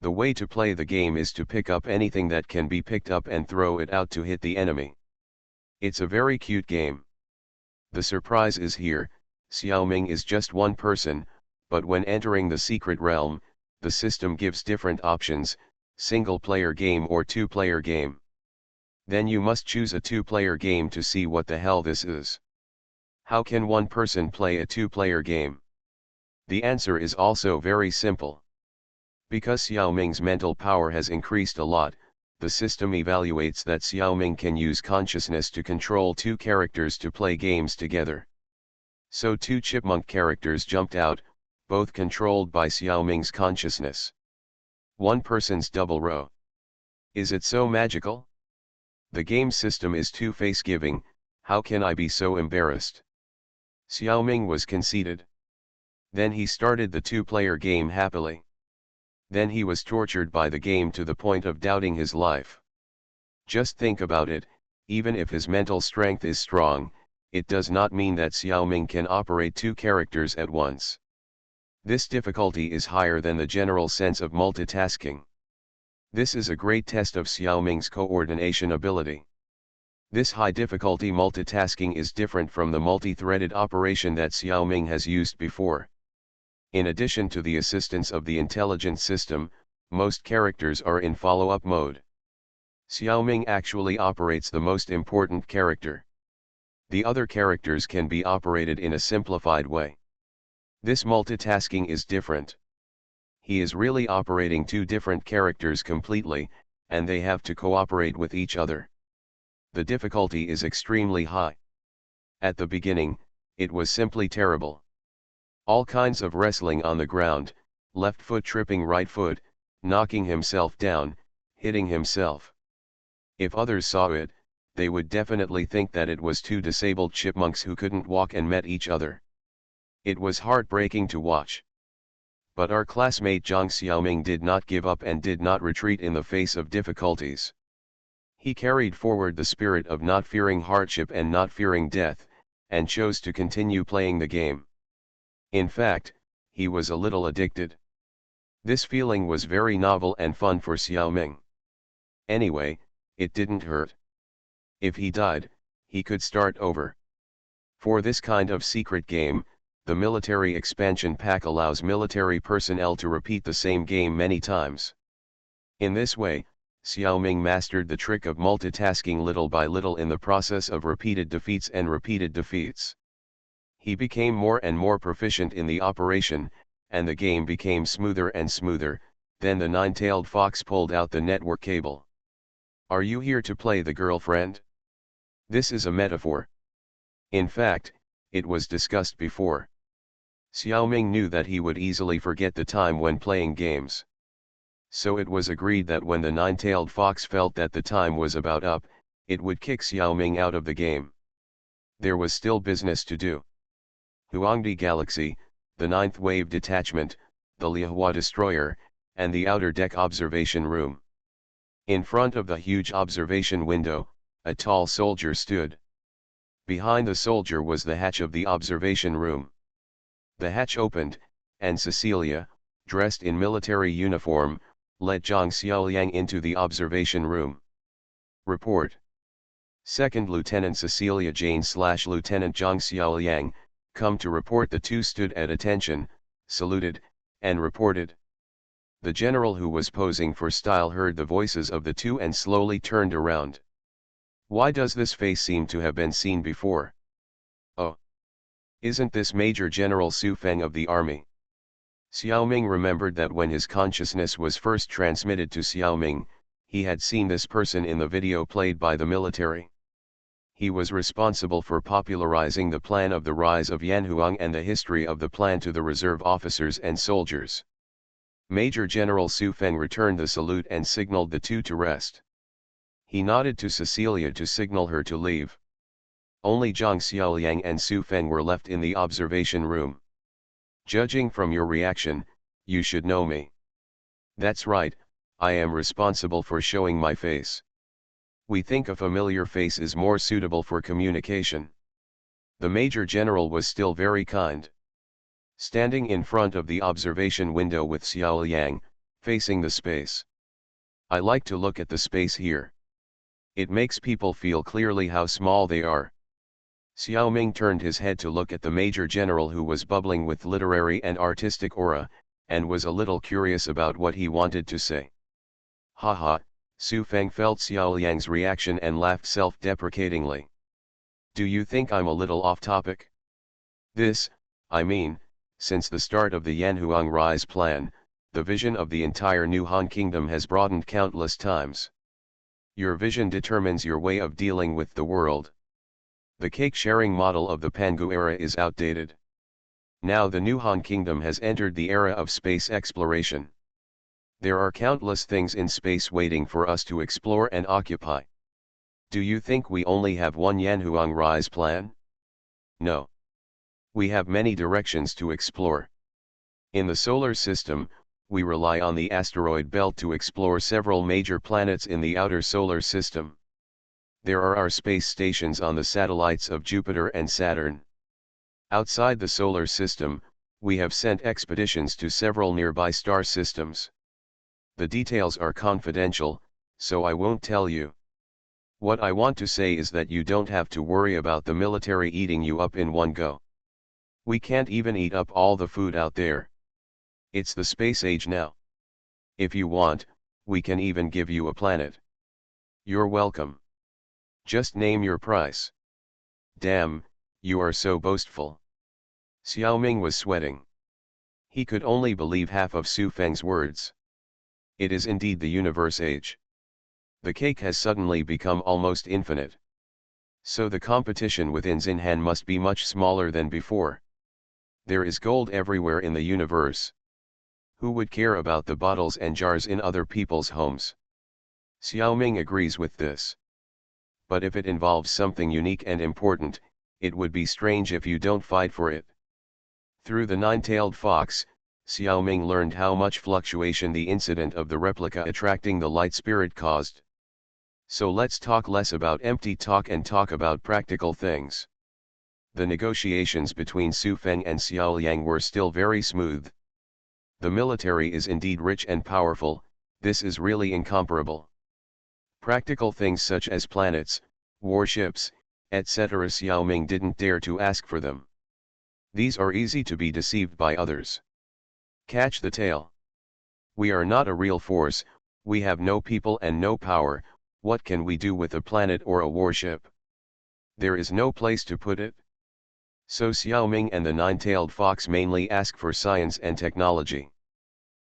Speaker 1: The way to play the game is to pick up anything that can be picked up and throw it out to hit the enemy. It's a very cute game. The surprise is here, Xiaoming is just one person, but when entering the secret realm, the system gives different options, single-player game or two-player game. Then you must choose a two-player game to see what the hell this is. How can one person play a two-player game? The answer is also very simple. Because Xiaoming's mental power has increased a lot, the system evaluates that Xiaoming can use consciousness to control two characters to play games together. So two chipmunk characters jumped out, both controlled by Xiaoming's consciousness. One person's double row. Is it so magical? The game system is two-face giving, how can I be so embarrassed? Xiaoming was conceited. Then he started the two-player game happily. Then he was tortured by the game to the point of doubting his life. Just think about it, even if his mental strength is strong, it does not mean that Xiaoming can operate two characters at once. This difficulty is higher than the general sense of multitasking. This is a great test of Xiaoming's coordination ability. This high difficulty multitasking is different from the multi-threaded operation that Xiaoming has used before. In addition to the assistance of the intelligence system, most characters are in follow-up mode. Xiaoming actually operates the most important character. The other characters can be operated in a simplified way. This multitasking is different. He is really operating two different characters completely, and they have to cooperate with each other. The difficulty is extremely high. At the beginning, it was simply terrible. All kinds of wrestling on the ground, left foot tripping right foot, knocking himself down, hitting himself. If others saw it, they would definitely think that it was two disabled chipmunks who couldn't walk and met each other. It was heartbreaking to watch. But our classmate Zhang Xiaoming did not give up and did not retreat in the face of difficulties. He carried forward the spirit of not fearing hardship and not fearing death, and chose to continue playing the game. In fact, he was a little addicted. This feeling was very novel and fun for Xiaoming. Anyway, it didn't hurt. If he died, he could start over. For this kind of secret game, the military expansion pack allows military personnel to repeat the same game many times. In this way, Xiaoming mastered the trick of multitasking little by little in the process of repeated defeats and repeated defeats. He became more and more proficient in the operation, and the game became smoother and smoother. Then the nine-tailed fox pulled out the network cable. Are you here to play the girlfriend? This is a metaphor. In fact, it was discussed before. Xiaoming knew that he would easily forget the time when playing games. So it was agreed that when the nine-tailed fox felt that the time was about up, it would kick Xiaoming out of the game. There was still business to do. Huangdi Galaxy, the 9th Wave Detachment, the Liahua Destroyer, and the outer deck observation room. In front of the huge observation window, a tall soldier stood. Behind the soldier was the hatch of the observation room. The hatch opened, and Cecilia, dressed in military uniform, led Zhang Xiaoliang into the observation room. Report. Second Lieutenant Cecilia Jane / Lieutenant Zhang Xiaoliang, come to report. The two stood at attention, saluted, and reported. The general, who was posing for style, heard the voices of the two and slowly turned around. Why does this face seem to have been seen before? Oh! Isn't this Major General Su Feng of the army? Xiaoming remembered that when his consciousness was first transmitted to Xiaoming, he had seen this person in the video played by the military. He was responsible for popularizing the plan of the rise of Yanhuang and the history of the plan to the reserve officers and soldiers. Major General Su Feng returned the salute and signaled the two to rest. He nodded to Cecilia to signal her to leave. Only Zhang Xiaoliang and Su Feng were left in the observation room. Judging from your reaction, you should know me. That's right, I am responsible for showing my face. We think a familiar face is more suitable for communication. The Major General was still very kind. Standing in front of the observation window with Xiaoliang, facing the space. I like to look at the space here. It makes people feel clearly how small they are. Xiaoming turned his head to look at the Major General, who was bubbling with literary and artistic aura, and was a little curious about what he wanted to say. Haha, Su Feng felt Xiaoliang's reaction and laughed self-deprecatingly. Do you think I'm a little off topic? This, I mean, since the start of the Yanhuang Rise plan, the vision of the entire New Han Kingdom has broadened countless times. Your vision determines your way of dealing with the world. The cake-sharing model of the Pangu era is outdated. Now the New Han Kingdom has entered the era of space exploration. There are countless things in space waiting for us to explore and occupy. Do you think we only have one Yanhuang Rise plan? No. We have many directions to explore. In the solar system, we rely on the asteroid belt to explore several major planets in the outer solar system. There are our space stations on the satellites of Jupiter and Saturn. Outside the solar system, we have sent expeditions to several nearby star systems. The details are confidential, so I won't tell you. What I want to say is that you don't have to worry about the military eating you up in one go. We can't even eat up all the food out there. It's the space age now. If you want, we can even give you a planet. You're welcome. Just name your price. Damn, you are so boastful. Xiaoming was sweating. He could only believe half of Su Feng's words. It is indeed the universe age. The cake has suddenly become almost infinite. So the competition within Xinhan must be much smaller than before. There is gold everywhere in the universe. Who would care about the bottles and jars in other people's homes? Xiaoming agrees with this. But if it involves something unique and important, it would be strange if you don't fight for it. Through the nine-tailed fox, Xiaoming learned how much fluctuation the incident of the replica attracting the light spirit caused. So let's talk less about empty talk and talk about practical things. The negotiations between Su Feng and Xiaoliang were still very smooth. The military is indeed rich and powerful, this is really incomparable. Practical things such as planets, warships, etc. Xiaoming didn't dare to ask for them. These are easy to be deceived by others. Catch the tail. We are not a real force, we have no people and no power, what can we do with a planet or a warship? There is no place to put it. So Xiaoming and the nine-tailed fox mainly ask for science and technology.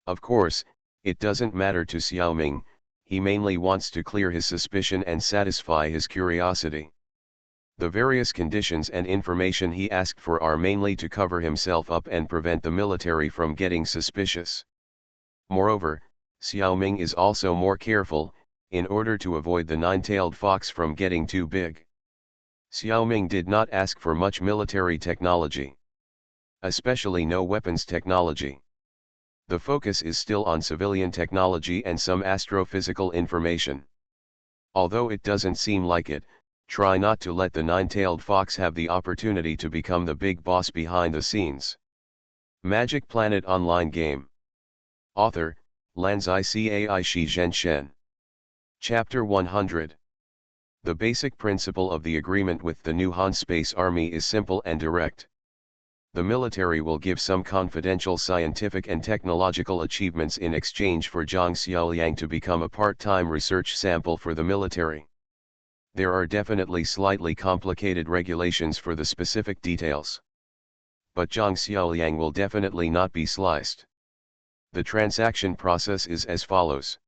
Speaker 1: Of course, it doesn't matter to Xiaoming, he mainly wants to clear his suspicion and satisfy his curiosity. The various conditions and information he asked for are mainly to cover himself up and prevent the military from getting suspicious. Moreover, Xiaoming is also more careful, in order to avoid the nine-tailed fox from getting too big. Xiaoming did not ask for much military technology, especially no weapons technology. The focus is still on civilian technology and some astrophysical information. Although it doesn't seem like it, try not to let the nine-tailed fox have the opportunity to become the big boss behind the scenes. Magic Planet Online Game. Author, Lanzai Cai Shi Zhen Shen. Chapter 100. The basic principle of the agreement with the new Han Space Army is simple and direct. The military will give some confidential scientific and technological achievements in exchange for Zhang Xiaoliang to become a part-time research sample for the military. There are definitely slightly complicated regulations for the specific details. But Zhang Xiaoliang will definitely not be sliced. The transaction process is as follows.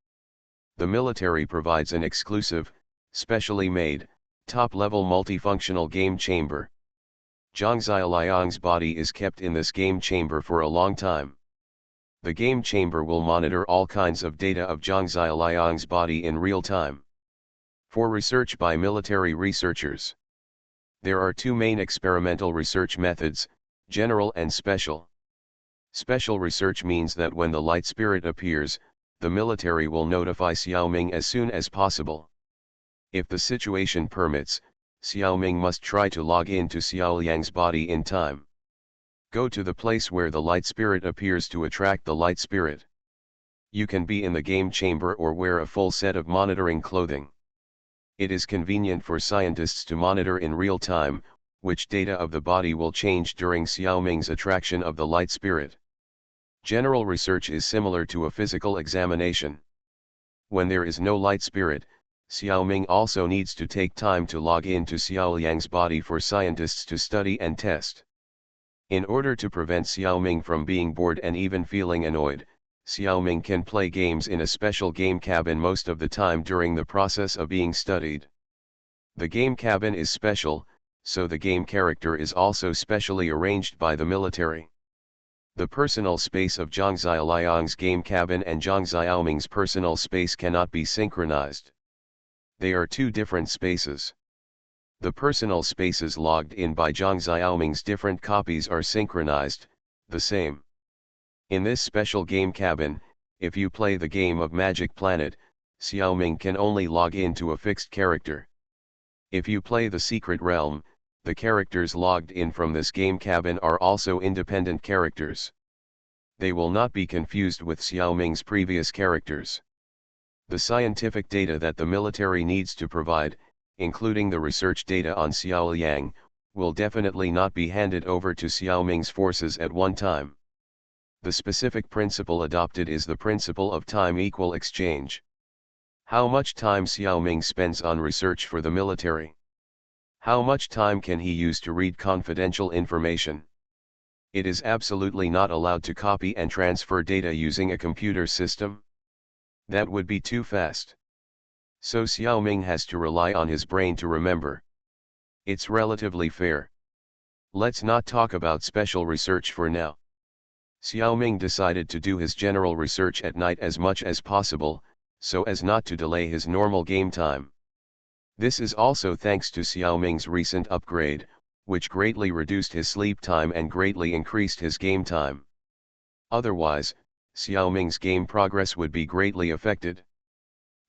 Speaker 1: The military provides an exclusive, specially made, top-level multifunctional game chamber. Zhang Xiaoliang's body is kept in this game chamber for a long time. The game chamber will monitor all kinds of data of Zhang Xiaoliang's body in real time. For research by military researchers. There are two main experimental research methods, general and special. Special research means that when the light spirit appears, the military will notify Xiaoming as soon as possible. If the situation permits, Xiaoming must try to log into Xiaoliang's body in time. Go to the place where the light spirit appears to attract the light spirit. You can be in the game chamber or wear a full set of monitoring clothing. It is convenient for scientists to monitor in real time, which data of the body will change during Xiaoming's attraction of the light spirit. General research is similar to a physical examination. When there is no light spirit, Xiaoming also needs to take time to log into Xiaoliang's body for scientists to study and test. In order to prevent Xiaoming from being bored and even feeling annoyed, Xiaoming can play games in a special game cabin most of the time during the process of being studied. The game cabin is special, so the game character is also specially arranged by the military. The personal space of Zhang Xiaoliang's game cabin and Zhang Xiaoming's personal space cannot be synchronized. They are two different spaces. The personal spaces logged in by Zhang Xiaoming's different copies are synchronized, the same. In this special game cabin, if you play the game of Magic Planet, Xiaoming can only log into a fixed character. If you play the Secret Realm, the characters logged in from this game cabin are also independent characters. They will not be confused with Xiaoming's previous characters. The scientific data that the military needs to provide, including the research data on Xiaoliang, will definitely not be handed over to Xiaoming's forces at one time. The specific principle adopted is the principle of time-equal exchange. How much time Xiaoming spends on research for the military? How much time can he use to read confidential information? It is absolutely not allowed to copy and transfer data using a computer system. That would be too fast. So Xiaoming has to rely on his brain to remember. It's relatively fair. Let's not talk about special research for now. Xiaoming decided to do his general research at night as much as possible, so as not to delay his normal game time. This is also thanks to Xiaoming's recent upgrade, which greatly reduced his sleep time and greatly increased his game time. Otherwise, Xiaoming's game progress would be greatly affected.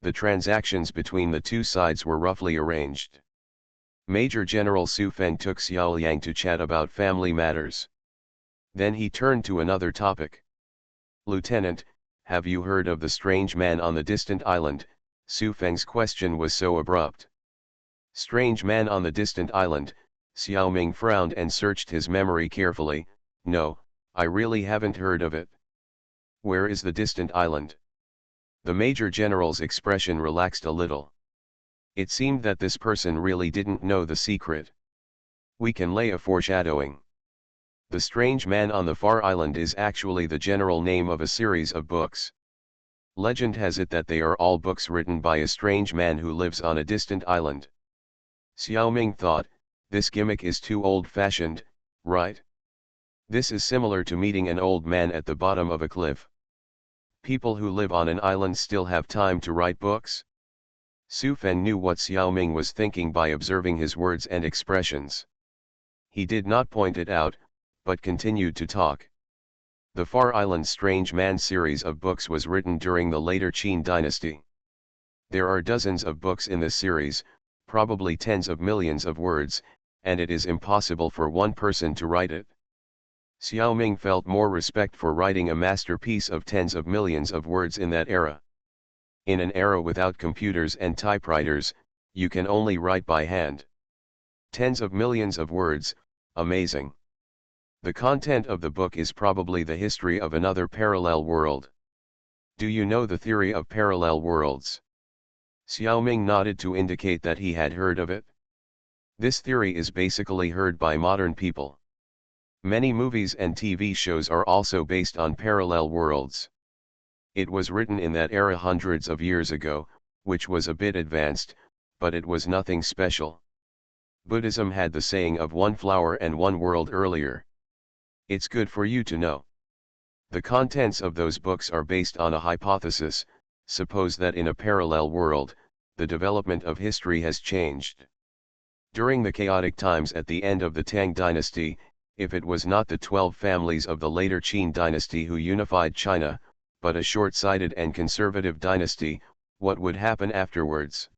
Speaker 1: The transactions between the two sides were roughly arranged. Major General Su Feng took Xiaoliang to chat about family matters. Then he turned to another topic. "Lieutenant, have you heard of the strange man on the distant island?" Su Feng's question was so abrupt. Strange man on the distant island, Xiaoming frowned and searched his memory carefully. "No, I really haven't heard of it. Where is the distant island?" The Major General's expression relaxed a little. It seemed that this person really didn't know the secret. We can lay a foreshadowing. The Strange Man on the Far Island is actually the general name of a series of books. Legend has it that they are all books written by a strange man who lives on a distant island. Xiaoming thought, this gimmick is too old-fashioned, right? This is similar to meeting an old man at the bottom of a cliff. People who live on an island still have time to write books? Su Feng knew what Xiaoming was thinking by observing his words and expressions. He did not point it out, but continued to talk. The Far Island Strange Man series of books was written during the later Qin dynasty. There are dozens of books in this series, probably tens of millions of words, and it is impossible for one person to write it. Xiaoming felt more respect for writing a masterpiece of tens of millions of words in that era. In an era without computers and typewriters, you can only write by hand. Tens of millions of words, amazing. The content of the book is probably the history of another parallel world. Do you know the theory of parallel worlds? Xiaoming nodded to indicate that he had heard of it. This theory is basically heard by modern people. Many movies and TV shows are also based on parallel worlds. It was written in that era hundreds of years ago, which was a bit advanced, but it was nothing special. Buddhism had the saying of one flower and one world earlier. It's good for you to know. The contents of those books are based on a hypothesis. Suppose that in a parallel world, the development of history has changed. During the chaotic times at the end of the Tang dynasty, if it was not the 12 families of the later Qin dynasty who unified China, but a short-sighted and conservative dynasty, what would happen afterwards?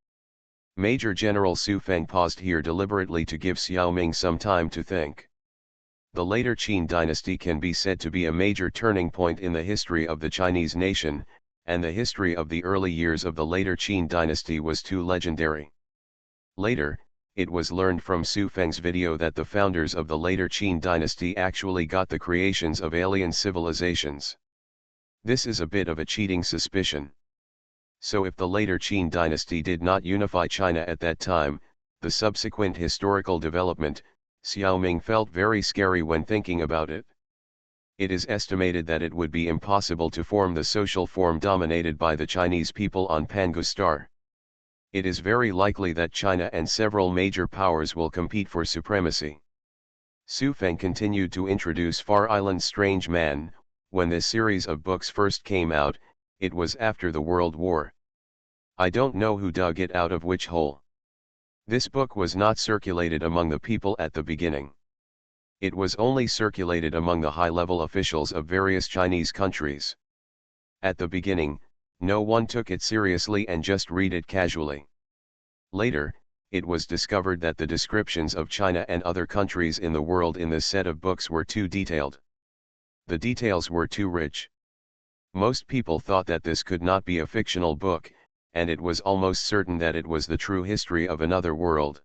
Speaker 1: Major General Su Feng paused here deliberately to give Xiaoming some time to think. The later Qin dynasty can be said to be a major turning point in the history of the Chinese nation, and the history of the early years of the later Qin dynasty was too legendary. Later, it was learned from Su Feng's video that the founders of the later Qin dynasty actually got the creations of alien civilizations. This is a bit of a cheating suspicion. So if the later Qin dynasty did not unify China at that time, the subsequent historical development, Xiaoming felt very scary when thinking about it. It is estimated that it would be impossible to form the social form dominated by the Chinese people on Pangu Star. It is very likely that China and several major powers will compete for supremacy. Su Feng continued to introduce Far Island Strange Man. When this series of books first came out, it was after the World War. I don't know who dug it out of which hole. This book was not circulated among the people at the beginning. It was only circulated among the high-level officials of various Chinese countries. At the beginning, no one took it seriously and just read it casually. Later, it was discovered that the descriptions of China and other countries in the world in this set of books were too detailed. The details were too rich. Most people thought that this could not be a fictional book, and it was almost certain that it was the true history of another world.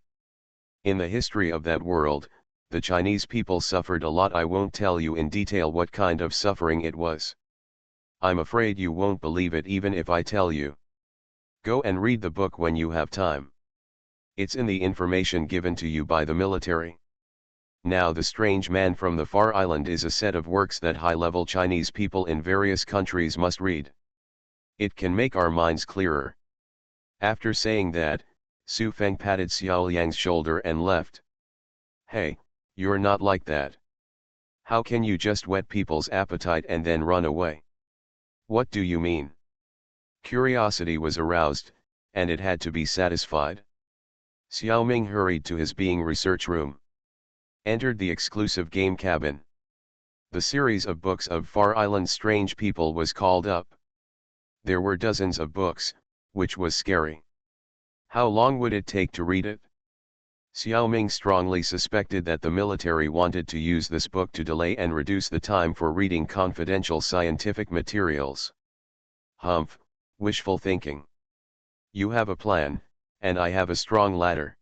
Speaker 1: In the history of that world, the Chinese people suffered a lot. I won't tell you in detail what kind of suffering it was. I'm afraid you won't believe it even if I tell you. Go and read the book when you have time. It's in the information given to you by the military. Now The Strange Man from the Far Island is a set of works that high-level Chinese people in various countries must read. It can make our minds clearer. After saying that, Su Feng patted Xiao Yang's shoulder and left. Hey, you're not like that. How can you just whet people's appetite and then run away? What do you mean? Curiosity was aroused, and it had to be satisfied. Xiaoming hurried to his being research room. Entered the exclusive game cabin. The series of books of Far Island Strange People was called up. There were dozens of books, which was scary. How long would it take to read it? Xiaoming strongly suspected that the military wanted to use this book to delay and reduce the time for reading confidential scientific materials. Humph, wishful thinking. You have a plan, and I have a strong ladder.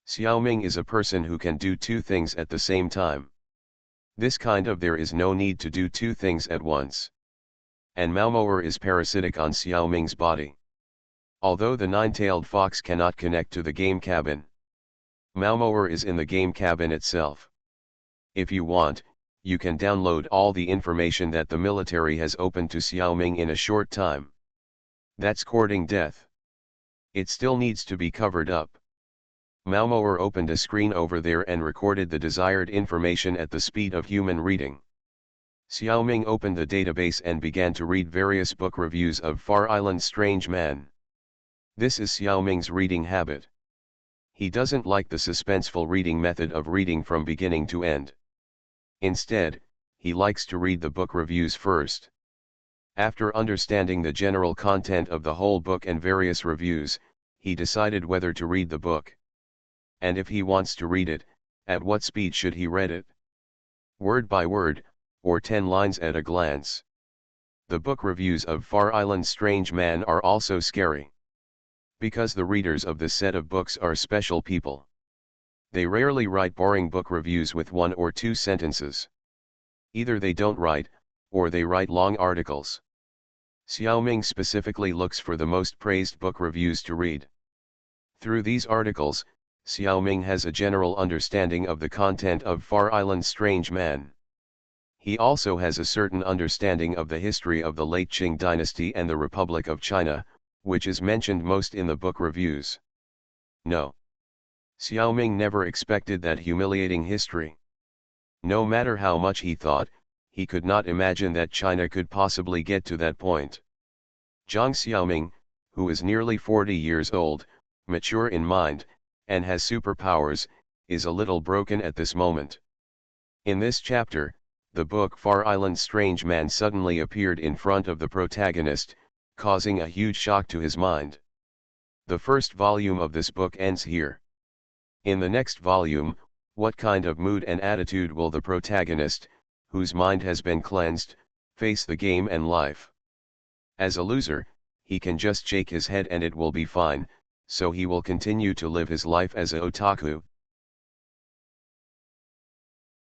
Speaker 1: Xiaoming is a person who can do two things at the same time. This kind of there is no need to do two things at once. And Malmower is parasitic on Xiaoming's body. Although the nine-tailed fox cannot connect to the game cabin, Malmower is in the game cabin itself. If you want, you can download all the information that the military has opened to Xiaoming in a short time. That's courting death. It still needs to be covered up. Malmower opened a screen over there and recorded the desired information at the speed of human reading. Xiaoming opened the database and began to read various book reviews of Far Island Strange Man. This is Xiaoming's reading habit. He doesn't like the suspenseful reading method of reading from beginning to end. Instead, he likes to read the book reviews first. After understanding the general content of the whole book and various reviews, he decided whether to read the book. And if he wants to read it, at what speed should he read it? Word by word, or 10 lines at a glance. The book reviews of Far Island's Strange Man are also scary. Because the readers of this set of books are special people. They rarely write boring book reviews with 1 or 2 sentences. Either they don't write, or they write long articles. Xiaoming specifically looks for the most praised book reviews to read. Through these articles, Xiaoming has a general understanding of the content of Far Island's Strange Man. He also has a certain understanding of the history of the late Qing dynasty and the Republic of China, which is mentioned most in the book reviews. No. Xiaoming never expected that humiliating history. No matter how much he thought, he could not imagine that China could possibly get to that point. Zhang Xiaoming, who is nearly 40 years old, mature in mind, and has superpowers, is a little broken at this moment. In this chapter, the book Far Island's Strange Man suddenly appeared in front of the protagonist, causing a huge shock to his mind. The first volume of this book ends here. In the next volume, what kind of mood and attitude will the protagonist, whose mind has been cleansed, face the game and life? As a loser, he can just shake his head and it will be fine, so he will continue to live his life as a otaku,